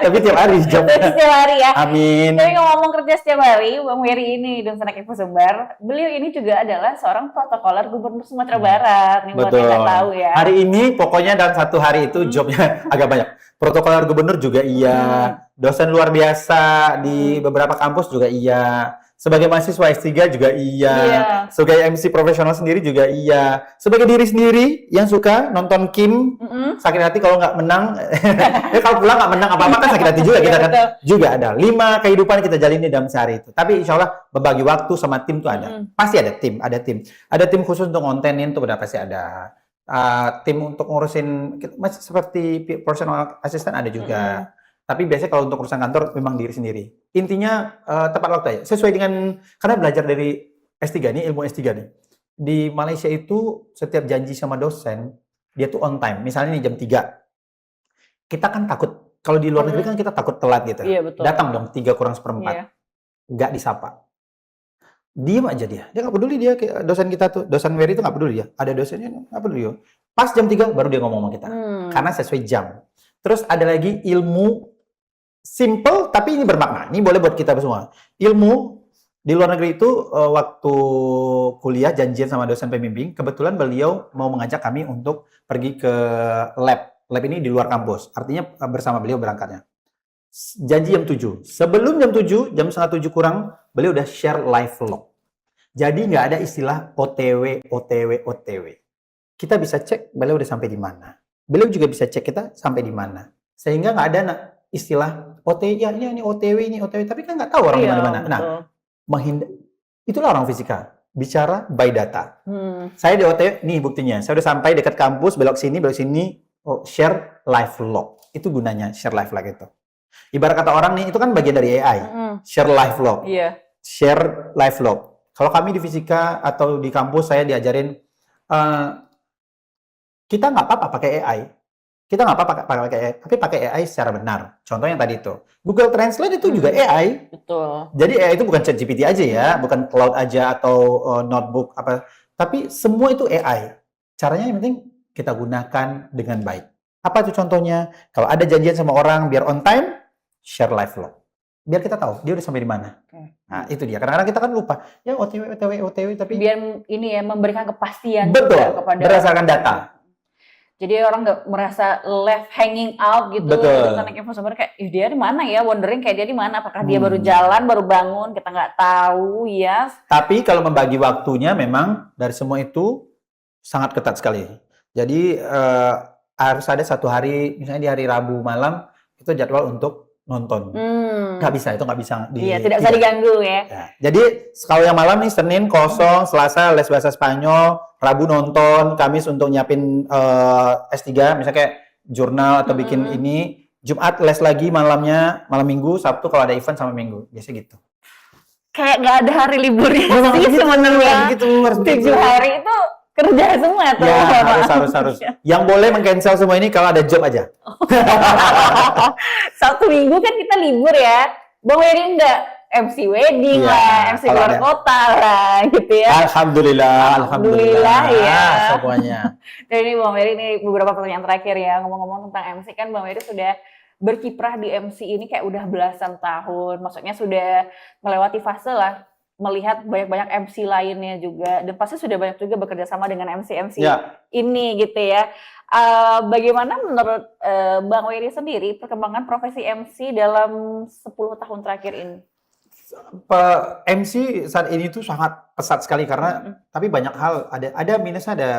Tapi tiap hari jobnya. Setiap hari ya. Amin. Tapi ngomong kerja setiap hari, Bang Wery ini dan Sanak Info Sumber, beliau ini juga adalah seorang protokoler Gubernur Sumatera Barat. Nih buat yang nggak tahu ya. Hari ini pokoknya dalam satu hari itu jobnya agak banyak. Protokoler Gubernur juga iya. Dosen luar biasa di beberapa kampus juga iya. Sebagai mahasiswa S3 juga iya. Iya. Sebagai MC profesional sendiri juga iya. Sebagai diri sendiri yang suka nonton Kim, sakit hati kalau nggak menang. Kalau pulang nggak menang apa-apa kan sakit hati juga kita kan. Betul. Juga ada 5 kehidupan kita jalani dalam sehari itu. Tapi insya Allah berbagi waktu sama tim tuh ada. Pasti ada tim, ada tim. Ada tim khusus untuk kontenin tuh udah pasti ada. Tim untuk ngurusin masih seperti personal assistant ada juga. Tapi biasanya kalau untuk urusan kantor memang diri sendiri. Intinya tepat waktu aja. Sesuai dengan karena belajar dari S3 nih, ilmu S3 nih. Di Malaysia itu setiap janji sama dosen, dia tuh on time. Misalnya nih jam 3. Kita kan takut kalau di luar negeri kan kita takut telat gitu. Iya, betul. Datang dong 3 kurang 1/4. Iya. Nggak disapa. Diem aja dia. Dia nggak peduli dia kayak dosen kita tuh. Dosen Wery itu nggak peduli dia. Ada dosennya nggak peduli dia. Pas jam 3 baru dia ngomong sama kita. Karena sesuai jam. Terus ada lagi ilmu simple tapi ini bermakna. Ini boleh buat kita semua. Ilmu di luar negeri itu waktu kuliah janjian sama dosen pembimbing, kebetulan beliau mau mengajak kami untuk pergi ke lab. Lab ini di luar kampus. Artinya bersama beliau berangkatnya. Janji jam 7. Sebelum jam 7, jam setengah 7 kurang, beliau udah share live vlog. Jadi nggak ada istilah OTW, OTW, OTW. Kita bisa cek beliau udah sampai di mana. Beliau juga bisa cek kita sampai di mana. Sehingga nggak ada istilah OTW, ya ini OTW, ini OTW. Tapi kan nggak tahu orang di mana-mana. Nah, itulah orang fisika. Bicara by data. Saya di OTW, nih buktinya. Saya udah sampai dekat kampus, belok sini, share live vlog. Itu gunanya share live vlog itu. Ibarat kata orang nih, itu kan bagian dari AI. Share live vlog. Iya. Share live vlog. Kalau kami di fisika atau di kampus, saya diajarin, kita nggak apa-apa pakai AI. Kita nggak apa-apa pakai AI, tapi pakai AI secara benar. Contoh yang tadi itu. Google Translate itu juga AI. Betul. Jadi AI itu bukan ChatGPT aja ya, bukan Cloud aja atau notebook apa. Tapi semua itu AI. Caranya yang penting kita gunakan dengan baik. Apa itu contohnya? Kalau ada janjian sama orang biar on time, share live vlog. Biar kita tahu dia udah sampai di mana. Nah, itu dia. Kadang-kadang kita kan lupa. Ya OTW, tapi biar ini ya memberikan kepastian betul, juga kepada berdasarkan data. Jadi orang nggak merasa left hanging out gitu. Betul. Terus anak influencer kayak, dia di mana ya? Wondering kayak dia di mana? Apakah dia baru jalan, baru bangun? Kita nggak tahu ya. Tapi kalau membagi waktunya memang dari semua itu sangat ketat sekali. Jadi harus ada satu hari, misalnya di hari Rabu malam itu jadwal untuk nonton. Nggak bisa, itu nggak bisa. Iya, tidak bisa diganggu ya. Jadi kalau yang malam nih Senin kosong, Selasa les bahasa Spanyol, Rabu nonton, Kamis untuk nyiapin S3, misalnya kayak jurnal atau bikin ini, Jumat les lagi malamnya, malam Minggu, Sabtu kalau ada event sama Minggu, biasanya gitu. Kayak nggak ada hari liburnya sih sebenarnya. Gitu, 7 hari itu kerja semua tuh. Ya, harus. Yang boleh meng-cancel semua ini kalau ada job aja. Sabtu Minggu kan kita libur ya. Bang Wery enggak MC wedding lah, MC luar kota lah gitu ya. Alhamdulillah ya. Semuanya. Jadi Bang Wery ini beberapa pertanyaan terakhir ya. Ngomong-ngomong tentang MC kan Bang Wery sudah berkiprah di MC ini kayak udah belasan tahun. Maksudnya sudah melewati fase lah. Melihat banyak-banyak MC lainnya juga, dan pasti sudah banyak juga bekerja sama dengan MC-MC ini gitu ya. Bagaimana menurut Bang Wery sendiri perkembangan profesi MC dalam 10 tahun terakhir ini? MC saat ini tuh sangat pesat sekali karena tapi banyak hal ada minusnya ada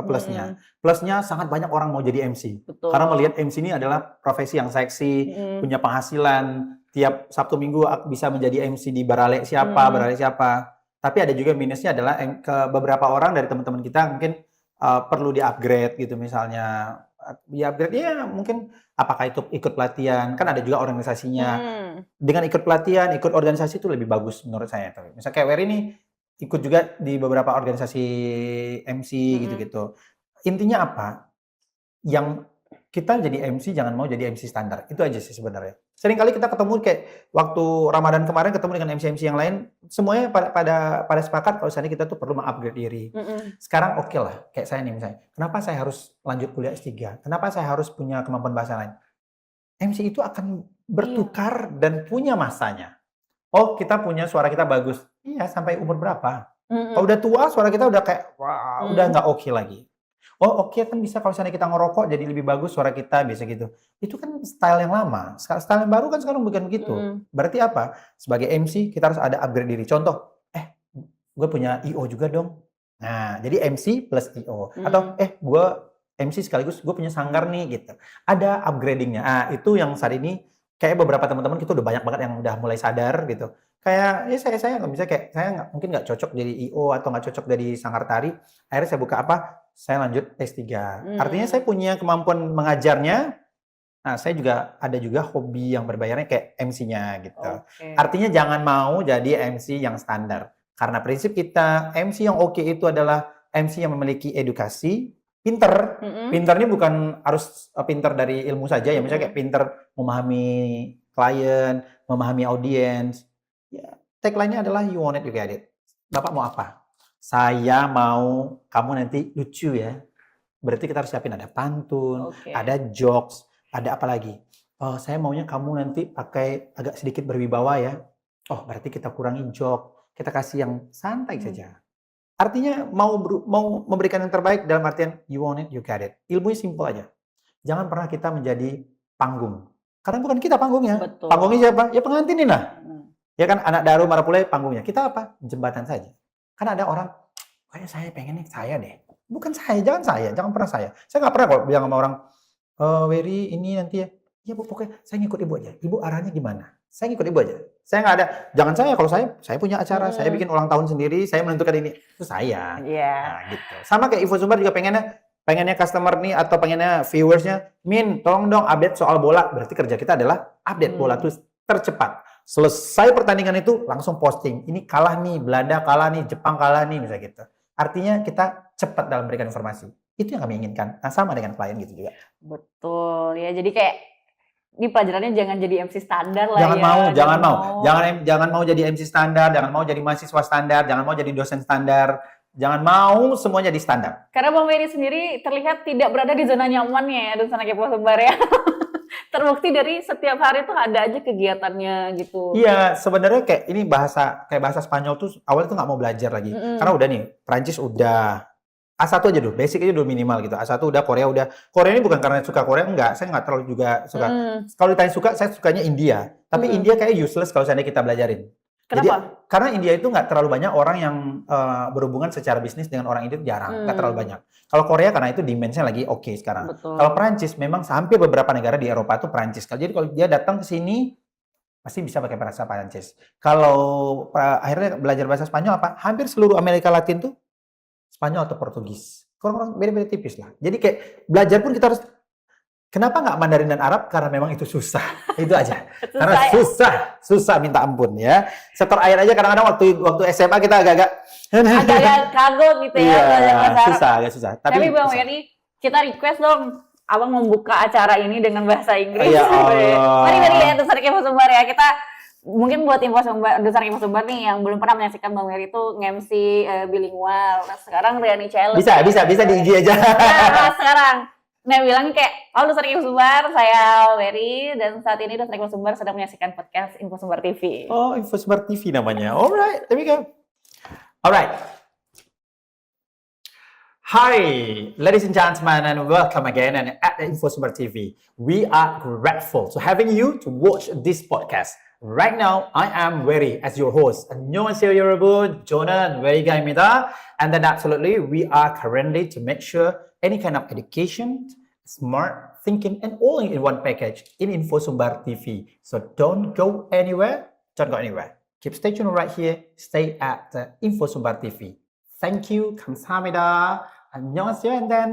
plusnya. Plusnya sangat banyak orang mau jadi MC. Betul. Karena melihat MC ini adalah profesi yang seksi, punya penghasilan, tiap Sabtu Minggu bisa menjadi MC di barale siapa. Tapi ada juga minusnya adalah ke beberapa orang dari teman-teman kita mungkin perlu di-upgrade gitu misalnya. Di-upgrade ya mungkin apakah itu ikut pelatihan, kan ada juga organisasinya. Dengan ikut pelatihan, ikut organisasi itu lebih bagus menurut saya. Misalnya kayak Wery ini ikut juga di beberapa organisasi MC gitu-gitu. Intinya apa? Yang kita jadi MC jangan mau jadi MC standar. Itu aja sih sebenarnya. Seringkali kita ketemu kayak waktu Ramadan kemarin ketemu dengan MC-MC yang lain, semuanya pada sepakat kalau misalnya kita tuh perlu mengupgrade diri. Sekarang oke lah, kayak saya nih misalnya. Kenapa saya harus lanjut kuliah S3? Kenapa saya harus punya kemampuan bahasa lain? MC itu akan bertukar dan punya masanya. Oh, kita punya suara kita bagus. Iya, sampai umur berapa? Kalau udah tua, suara kita udah kayak, wah, udah nggak oke lagi. oh oke kan bisa kalau misalnya kita ngerokok jadi lebih bagus suara kita, biasa gitu. Itu kan style yang lama. Style yang baru kan sekarang bukan begitu. Berarti apa? Sebagai MC kita harus ada upgrade diri. Contoh, gue punya IO juga dong. Nah, jadi MC plus IO. Atau gue MC sekaligus gue punya sanggar nih gitu. Ada upgradingnya. Ah, itu yang saat ini kayak beberapa teman-teman kita udah banyak banget yang udah mulai sadar gitu. Kayak saya nggak bisa, kayak saya mungkin nggak cocok jadi IO atau nggak cocok jadi sanggar tari. Akhirnya saya buka apa? Saya lanjut S3. Artinya saya punya kemampuan mengajarnya. Nah, saya juga ada juga hobi yang berbayarnya kayak MC-nya gitu. Artinya jangan mau jadi MC yang standar. Karena prinsip kita MC yang oke itu adalah MC yang memiliki edukasi, pinter. Pinter ini bukan harus pinter dari ilmu saja ya, misalnya kayak pinter memahami klien, memahami audiens. Ya, tagline-nya adalah you want it, you get it. Bapak mau apa? Saya mau kamu nanti lucu ya. Berarti kita harus siapin ada pantun, ada jokes, ada apa lagi? Oh, saya maunya kamu nanti pakai agak sedikit berwibawa ya. Oh, berarti kita kurangi joke, kita kasih yang santai saja. Artinya mau memberikan yang terbaik dalam artian you want it, you get it. Ilmunya simpel aja. Jangan pernah kita menjadi panggung. Karena bukan kita panggungnya. Betul. Panggungnya siapa? Ya pengantin ini lah. Ya kan anak Daru Marapule panggungnya. Kita apa? Jembatan saja. Kan ada orang, kayak saya pengen nih saya deh. Bukan saya, jangan pernah saya. Saya nggak pernah kok bilang sama orang, Wery ini nanti ya. Ya Bu, pokoknya saya ngikut Ibu aja. Ibu arahnya gimana? Saya ngikut Ibu aja. Saya nggak ada, jangan saya, kalau saya punya acara, saya bikin ulang tahun sendiri, saya menentukan ini. Itu saya. Nah, gitu. Sama kayak Info Sumber juga pengennya customer nih atau pengennya viewersnya, Min, tolong dong update soal bola. Berarti kerja kita adalah update bola itu tercepat. Selesai pertandingan itu langsung posting. Ini kalah nih, Belanda kalah nih, Jepang kalah nih, misalnya gitu. Artinya kita cepat dalam memberikan informasi. Itu yang kami inginkan. Nah, sama dengan klien gitu juga. Betul ya. Jadi kayak ini pelajarannya jangan jadi MC standar lah jangan ya. Mau. Jangan mau jadi MC standar, jangan mau jadi mahasiswa standar, jangan mau jadi dosen standar. Jangan mau semuanya di standar. Karena Bang Wery sendiri terlihat tidak berada di zona nyamannya ya, di zona Kepo Sumber ya. Terbukti dari setiap hari tuh ada aja kegiatannya gitu. Iya, sebenarnya kayak ini bahasa Spanyol tuh awalnya tuh nggak mau belajar lagi. Karena udah nih, Prancis udah A1 aja dulu, basic aja dulu minimal gitu. A1 udah, Korea udah. Korea ini bukan karena suka Korea, enggak. Saya nggak terlalu juga suka. Kalau ditanya suka, saya sukanya India. Tapi India kayak useless kalau seandainya kita belajarin. Kenapa? Jadi, karena India itu nggak terlalu banyak orang yang berhubungan secara bisnis dengan orang India, jarang. Nggak terlalu banyak. Kalau Korea karena itu demand-nya lagi oke sekarang. Betul. Kalau Prancis memang hampir beberapa negara di Eropa itu Prancis. Jadi kalau dia datang ke sini, pasti bisa pakai bahasa Prancis. Kalau akhirnya belajar bahasa Spanyol apa? Hampir seluruh Amerika Latin tuh Spanyol atau Portugis. Kurang beda-beda tipis lah. Jadi kayak belajar pun kita harus, kenapa nggak Mandarin dan Arab? Karena memang itu susah. Itu aja. Karena susah minta ampun ya. Sektor air aja kadang-kadang waktu SMA kita agak kagok gitu ya. Agak susah. Tapi Bang Wery, kita request dong Abang membuka acara ini dengan bahasa Inggris. Ya Allah. Mari dari ya, Dosen Kepo Sumber ya. Kita mungkin buat Dosen Kepo Sumber nih yang belum pernah menyaksikan Bang Wery itu nge-MC bilingual. Nah, sekarang Riani Challenge. Bisa di IG aja. Nah, sekarang bilang kayak, Dosen Kepo Sumber, saya Wery, dan saat ini Dosen Kepo Sumber sedang menyaksikan podcast Info Sumber TV. Oh, Info Sumber TV namanya. Alright, there we go. Alright. Hi, ladies and gentlemen, and welcome again and at Info Sumber TV. We are grateful to having you to watch this podcast. Right now, I am Wery as your host. 안녕하세요 여러분, 저는 Wery가입니다. And then absolutely, we are currently to make sure any kind of education, smart thinking, and all in one package in Info Sumber TV. So don't go anywhere. Keep stay tuned right here. Stay at Info Sumber TV. Thank you, 감사합니다. 안녕하세요, and then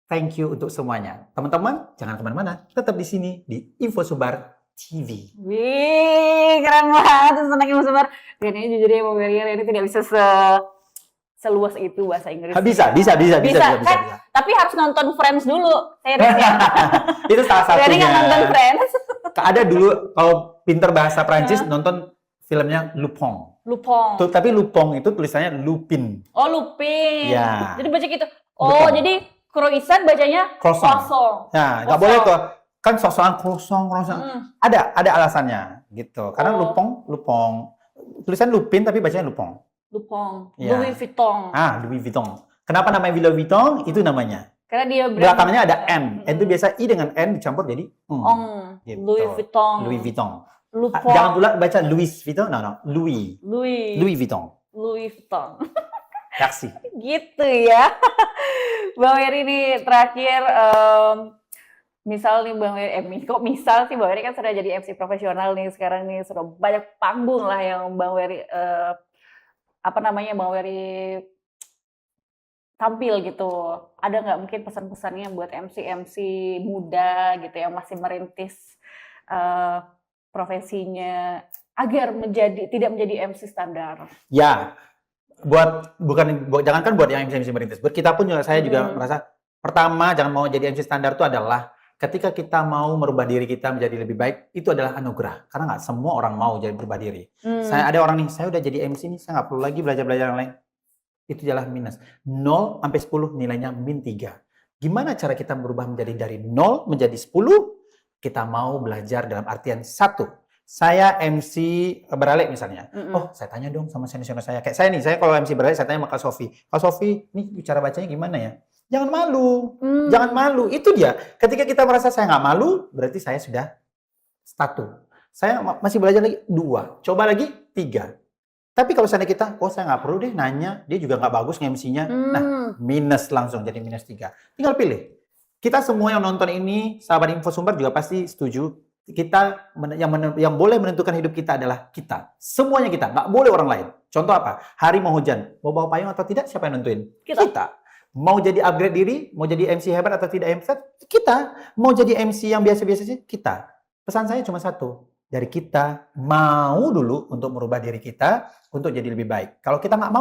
thank you untuk semuanya. Teman-teman, jangan kemana-mana. Tetap di sini di Info Sumber TV. Wih, keren banget Dosen Kepo Sumber. Dan ini jujur ya, Bang Wery, ini tidak bisa seluas itu bahasa Inggris. Bisa. Tapi harus nonton Friends dulu. Serius ya. Itu salah satunya. Wery nggak nonton Friends. Ada dulu kalau pinter bahasa Prancis nonton filmnya Lupin. Tapi Lupin itu tulisannya Lupin. Oh, Lupin. Ya. Jadi baca gitu. Oh, Lupin. jadi croissant bacanya croissant. Nah, nggak boleh kok. Kan sosokan croissant. Ada alasannya gitu. Karena Lupin, tulisan Lupin tapi bacanya Lupin. Lupin. Ya. Louis Vuitton. Louis Vuitton. Kenapa namanya Louis Vuitton? Itu namanya. Karena dia Belakangnya ada N. N itu biasa I dengan N dicampur jadi gitu. Louis Vuitton. Louis Vuitton. Lupa. Jangan pula baca Louis Vuitton. No. Louis Vuitton. Louis Vuitton. Merci. Gitu ya. Bang Wery ini terakhir, misal nih Bang Wery, kok misal sih Bang Wery kan sudah jadi MC profesional nih sekarang nih, sudah banyak panggung lah yang Bang Wery, Bang Wery tampil gitu. Ada nggak mungkin pesan-pesannya buat MC-MC muda gitu yang masih merintis profesinya agar tidak menjadi MC standar? Ya, jangankan buat yang MC merintis, buat kita pun juga saya juga merasa pertama jangan mau jadi MC standar itu adalah ketika kita mau merubah diri kita menjadi lebih baik, itu adalah anugerah. Karena nggak semua orang mau jadi berubah diri. Saya ada orang nih, saya udah jadi MC nih, saya nggak perlu lagi belajar yang lain. Itu adalah minus. 0 sampai 10 nilainya min 3. Gimana cara kita berubah menjadi dari 0 menjadi 10? Kita mau belajar dalam artian 1. Saya MC Beralek misalnya. Oh, saya tanya dong sama senior saya. Kayak saya nih, saya kalau MC Beralek saya tanya sama Kak Sofi. Kak Sofi, ini cara bacanya gimana ya? Jangan malu. Jangan malu. Itu dia. Ketika kita merasa saya nggak malu, berarti saya sudah 1. Saya masih belajar lagi 2. Coba lagi 3. Tapi kalau seandainya kita, saya nggak perlu deh nanya, dia juga nggak bagus nge-MC-nya. Nah, minus langsung jadi minus 3. Tinggal pilih. Kita semua yang nonton ini, sahabat Infosumber juga pasti setuju. Kita yang boleh menentukan hidup kita adalah kita. Semuanya kita, nggak boleh orang lain. Contoh apa? Hari mau hujan, mau bawa payung atau tidak, siapa yang nentuin? Kita. Mau jadi upgrade diri, mau jadi MC hebat atau tidak MC, kita. Mau jadi MC yang biasa-biasa saja, kita. Pesan saya cuma satu. Dari kita mau dulu untuk merubah diri kita untuk jadi lebih baik. Kalau kita nggak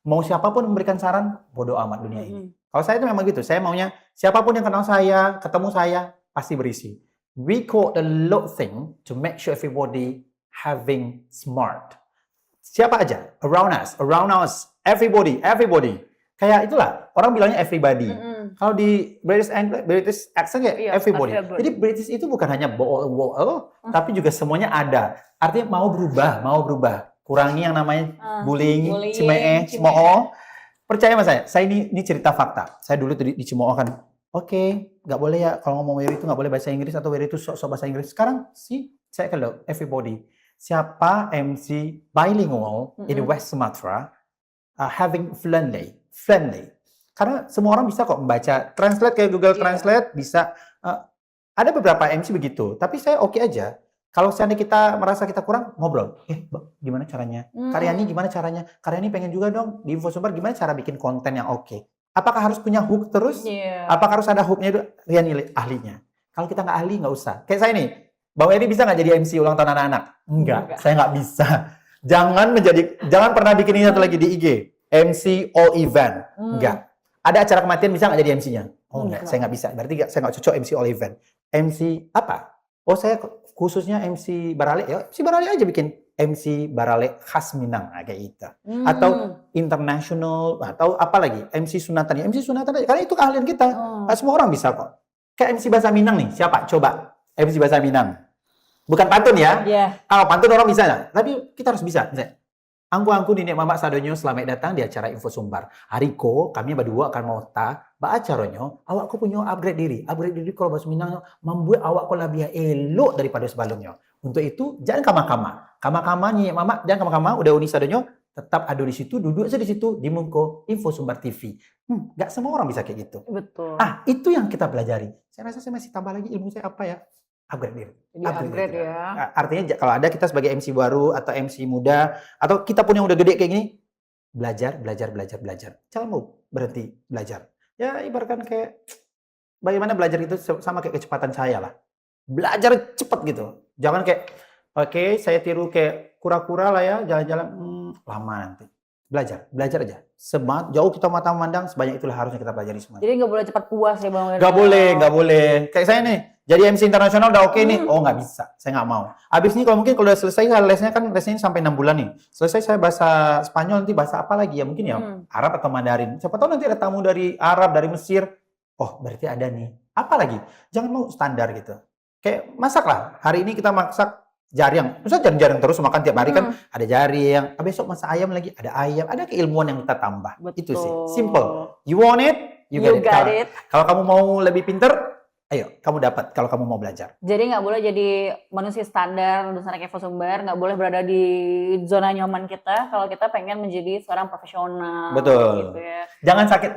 mau siapapun memberikan saran, bodoh amat dunia ini. Kalau saya itu memang gitu, saya maunya siapapun yang kenal saya, ketemu saya, pasti berisi. We call the lot thing to make sure everybody having smart. Siapa aja, around us, everybody. Kayak itulah, orang bilangnya everybody. Kalau di British accent kayak everybody. Jadi British itu bukan hanya bool, tapi juga semuanya ada. Artinya mau berubah. Kurangi yang namanya bullying, cemooh. Percaya sama saya ini cerita fakta. Saya dulu di Cemooh kan, nggak boleh ya kalau ngomong Wery itu nggak boleh bahasa Inggris atau Wery itu sok-sok bahasa Inggris. Sekarang saya kalau everybody. Siapa MC bilingual in West Sumatra having friendly. Karena semua orang bisa kok membaca translate kayak Google Translate bisa. Ada beberapa MC begitu, tapi saya oke aja. Kalau seandainya kita merasa kita kurang, ngobrol. Gimana caranya? Karyani gimana caranya? Karyani pengen juga dong di Infosumber gimana cara bikin konten yang oke. Apakah harus punya hook terus? Apakah harus ada hooknya itu? Rian ahlinya. Kalau kita nggak ahli, nggak usah. Kayak saya nih, Bang Wery bisa nggak jadi MC ulang tahun anak-anak? Enggak, saya nggak bisa. Jangan pernah bikin ini satu lagi di IG. MC all event. Enggak. Ada acara kematian bisa nggak jadi MC-nya? Enggak, saya nggak bisa. Berarti saya nggak cocok MC all event. MC apa? Saya khususnya MC Baralek ya. MC Baralek aja bikin MC Baralek khas Minang kayak gitu. Atau international atau apa lagi? MC Sunatan. MC Sunatan aja. Karena itu keahlian kita. Semua orang bisa kok. Kayak MC bahasa Minang nih. Siapa? Coba. MC bahasa Minang. Bukan pantun ya. Kalau pantun orang bisa nggak? Tapi kita harus bisa. Misalnya, Angku Nenek Mamak Sadonyo selamat datang di acara Infosumber. Hariko kami berdua akan mau acaronyo awakku punya upgrade diri kalau bahasa Minang membuat awakku lebih elok daripada sebelumnya. Untuk itu jangan kama-kama Nenek Mamak jangan kama-kama udah Uni Sadonyo tetap ada di situ, duduk aja di situ di muka Infosumber TV. Nggak semua orang bisa kayak gitu. Betul. Itu yang kita pelajari. Saya rasa saya masih tambah lagi ilmu saya apa ya? Upgrade diri. Upgrade ya. Artinya kalau ada kita sebagai MC baru atau MC muda atau kita pun yang udah gede kayak gini, belajar. Jangan mau berhenti belajar. Ya ibaratkan kayak bagaimana belajar itu sama kayak kecepatan saya lah. Belajar cepat gitu. Jangan kayak saya tiru kayak kura-kura lah ya, jalan-jalan lama nanti. Belajar aja. Jauh kita mata memandang, sebanyak itulah harusnya kita pelajari semua. Jadi nggak boleh cepat puas ya Bang Wery. Nggak boleh. Kayak saya nih, jadi MC internasional udah oke nih. Nggak bisa. Saya nggak mau. Habis ini kalau udah selesai lesnya sampai 6 bulan nih. Selesai saya bahasa Spanyol, nanti bahasa apa lagi ya? Mungkin ya Arab atau Mandarin. Siapa tahu nanti ada tamu dari Arab, dari Mesir. Berarti ada nih. Apa lagi? Jangan mau standar gitu. Kayak masak lah. Hari ini kita masak Jaring, misalnya jaring-jaring terus makan tiap hari kan ada jaring, besok masak ayam lagi, ada ayam, ada keilmuan yang kita tambah. Itu sih, simple. You want it, you got it. Kalau kamu mau lebih pinter, ayo kamu dapat kalau kamu mau belajar. Jadi nggak boleh jadi manusia standar Dosen Kevo Sumber, nggak boleh berada di zona nyaman kita kalau kita pengen menjadi seorang profesional. Betul. Gitu ya. Jangan sakit,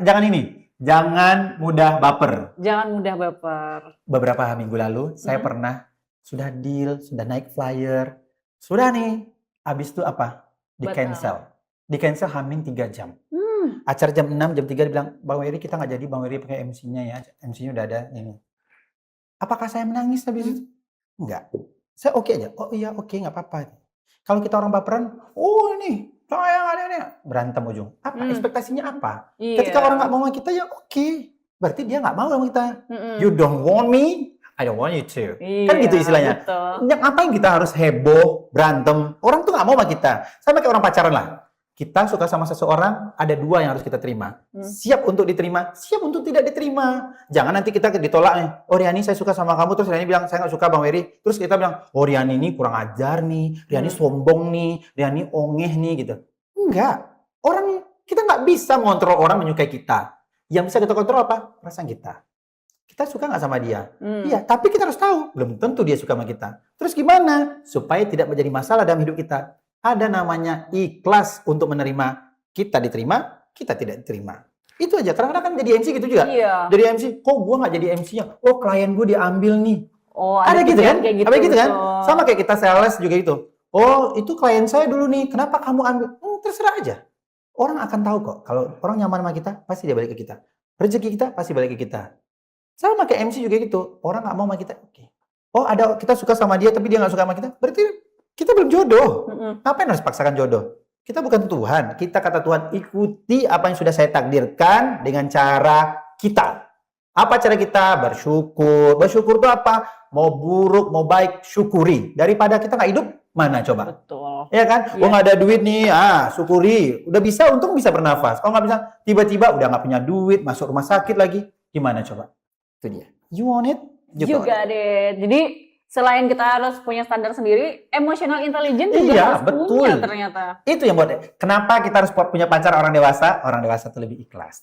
jangan mudah baper. Jangan mudah baper. Beberapa minggu lalu saya pernah sudah deal, sudah naik flyer, sudah nih, habis itu apa? Di cancel hamin 3 jam. Acara jam 6, jam 3 dibilang, Bang Wery kita nggak jadi, Bang Wery pakai MC-nya ya, MC-nya udah ada ini. Apakah saya menangis habis itu? Enggak. Saya oke aja. Oh iya oke, nggak apa-apa. Kalau kita orang baperan, oh ini, saya nggak ada, berantem ujung. Apa? Ekspektasinya apa? Ketika orang nggak mau sama kita, ya oke. Berarti dia nggak mau sama kita. You don't want me, I don't want you to. Kan gitu istilahnya. Ngapain kita harus heboh, berantem? Orang tuh nggak mau sama kita. Sama kayak orang pacaran lah. Kita suka sama seseorang, ada 2 yang harus kita terima. Siap untuk diterima, siap untuk tidak diterima. Jangan nanti kita ditolak nih. Oh Riani saya suka sama kamu, terus Riani bilang saya nggak suka Bang Wery. Terus kita bilang, oh Riani ini kurang ajar nih, Riani sombong nih, Riani ongeh nih gitu. Enggak. Kita nggak bisa mengontrol orang menyukai kita. Yang bisa kita kontrol apa? Perasaan kita. Kita suka nggak sama dia? Iya, tapi kita harus tahu, belum tentu dia suka sama kita. Terus gimana? Supaya tidak menjadi masalah dalam hidup kita. Ada namanya ikhlas untuk menerima. Kita diterima, kita tidak diterima. Itu aja. Kadang-kadang kan jadi MC gitu juga. Iya. Jadi MC, kok gue nggak jadi MC-nya? Oh, klien gue diambil nih. Oh, ada gitu kan? Gitu, gitu kan? Sama kayak kita sales juga itu. Oh, itu klien saya dulu nih. Kenapa kamu ambil? Terserah aja. Orang akan tahu kok. Kalau orang nyaman sama kita, pasti dia balik ke kita. Rezeki kita, pasti balik ke kita. Sama kayak MC juga gitu. Orang nggak mau sama kita, oke. Oh, kita suka sama dia, tapi dia nggak suka sama kita. Berarti kita belum jodoh. Ngapain harus paksakan jodoh? Kita bukan Tuhan. Kita kata Tuhan, ikuti apa yang sudah saya takdirkan dengan cara kita. Apa cara kita? Bersyukur. Bersyukur itu apa? Mau buruk, mau baik, syukuri. Daripada kita nggak hidup, mana coba? Betul. Ya kan? Oh nggak ada duit nih, syukuri. Udah bisa, untung bisa bernafas. Kalau nggak bisa, tiba-tiba udah nggak punya duit, masuk rumah sakit lagi. Gimana coba? Itu dia. You want it? You got it. Jadi selain kita harus punya standar sendiri, emotional intelligence juga harus punya ternyata. Itu yang buat. Kenapa kita harus punya pacar orang dewasa? Orang dewasa itu lebih ikhlas.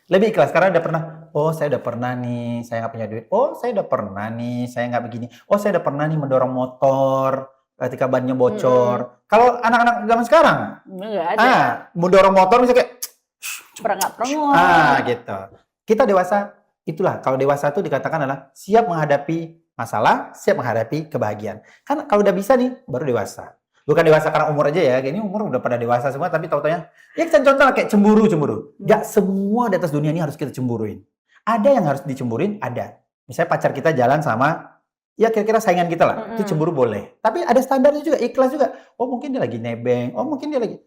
Lebih ikhlas karena udah pernah. Oh saya udah pernah nih, saya nggak punya duit. Oh saya udah pernah nih, saya nggak begini. Oh saya udah pernah nih mendorong motor ketika bannya bocor. Kalau anak-anak zaman sekarang, nggak ada. Mendorong motor misalnya kayak perangkat. Gitu. Kita dewasa. Itulah kalau dewasa itu dikatakan adalah siap menghadapi masalah, siap menghadapi kebahagiaan. Kan kalau udah bisa nih, baru dewasa. Bukan dewasa karena umur aja ya, ini umur udah pada dewasa semua, tapi tahu-taunya, ya contoh kayak cemburu. Gak semua di atas dunia ini harus kita cemburuin. Ada yang harus dicemburuin, ada. Misalnya pacar kita jalan sama, ya kira-kira saingan kita lah, itu cemburu boleh. Tapi ada standarnya juga, ikhlas juga. Oh mungkin dia lagi nebeng, oh mungkin dia lagi...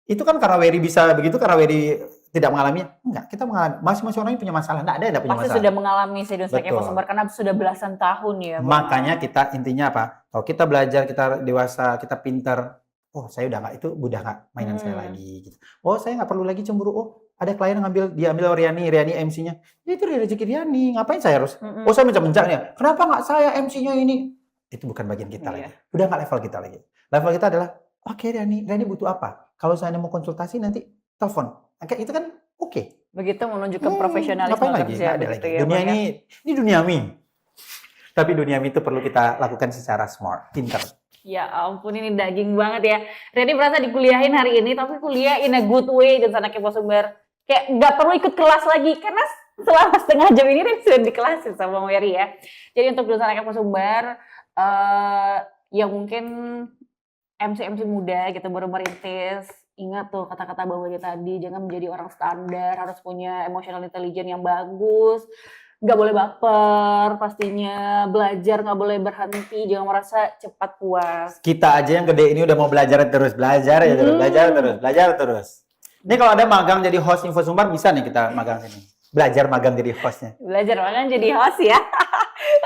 Itu kan karena Wery bisa begitu, karena Wery tidak mengalaminya. Enggak, kita mengalami. Masing-masing orang punya masalah. Enggak ada yang tidak punya masalah. Pasti sudah mengalami Dosen Kevo Sumber karena sudah belasan tahun ya. Makanya kita intinya apa? Kalau kita belajar, kita dewasa, kita pintar. Oh, saya udah nggak itu, udah nggak mainan saya lagi. Gitu. Oh, saya nggak perlu lagi cemburu. Oh, ada klien yang diambil Riani MC-nya. Ya, itu rezeki Riani. Ngapain saya harus? Oh, saya mencak-mencak nih. Kenapa nggak saya MC-nya ini? Itu bukan bagian kita lagi. Udah nggak level kita lagi. Level kita adalah, oke Riani butuh apa? Kalau saya mau konsultasi nanti telepon. Kayak itu kan oke. Begitu menunjukkan profesionalisme kerja. Ada lagi. Dunia ini dunia mie. Tapi dunia mie itu perlu kita lakukan secara smart, pintar. Ya ampun, ini daging banget ya. Riani berasa dikuliahin hari ini, tapi kuliah in a good way Dosen Kevo Sumber. Kayak nggak perlu ikut kelas lagi, karena selama setengah jam ini Riani sudah dikelasin sama Bang Wery ya. Jadi untuk Dosen Kevo Sumber, yang mungkin MC muda gitu baru merintis, ingat tuh kata-kata Bang Wery tadi, jangan menjadi orang standar, harus punya emotional intelligence yang bagus, nggak boleh baper pastinya, belajar nggak boleh berhenti, jangan merasa cepat puas. Kita aja yang gede ini udah mau belajar terus. Belajar terus. Ini kalau ada magang jadi host Info Sumber, bisa nih kita magang sini. Belajar magang jadi hostnya. Belajar magang jadi host ya.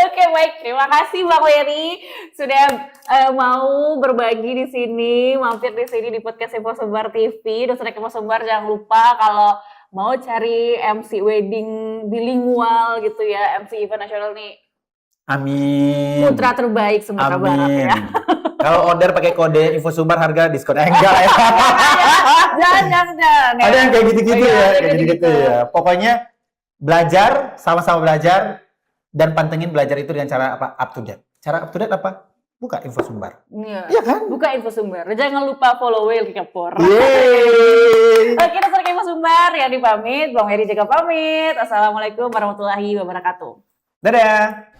Oke, baik. Terima kasih Bang Wery sudah mau berbagi di sini, mampir di sini di podcast Info Sumber TV. Dosen Kevo Sumber, jangan lupa kalau mau cari MC wedding bilingual gitu ya, MC event nasional nih. Amin. Putra terbaik Sumatera Barat ya. Kalau order pakai kode info sumber harga diskon. Enggak ya. Jangan. Ada yang kayak gitu-gitu Iya, ya, ada kayak kayak gitu-gitu gitu. ya. Pokoknya belajar, sama-sama belajar dan pantengin belajar itu dengan cara apa? Up to date. Cara up to date apa? Buka info sumber. Iya. Iya kan? Buka info sumber. Jangan lupa follow Will Kepor. Yeay. Oke, dasar info sumber ya dipamit. Bang Heri juga pamit. Assalamualaikum warahmatullahi wabarakatuh. Dadah.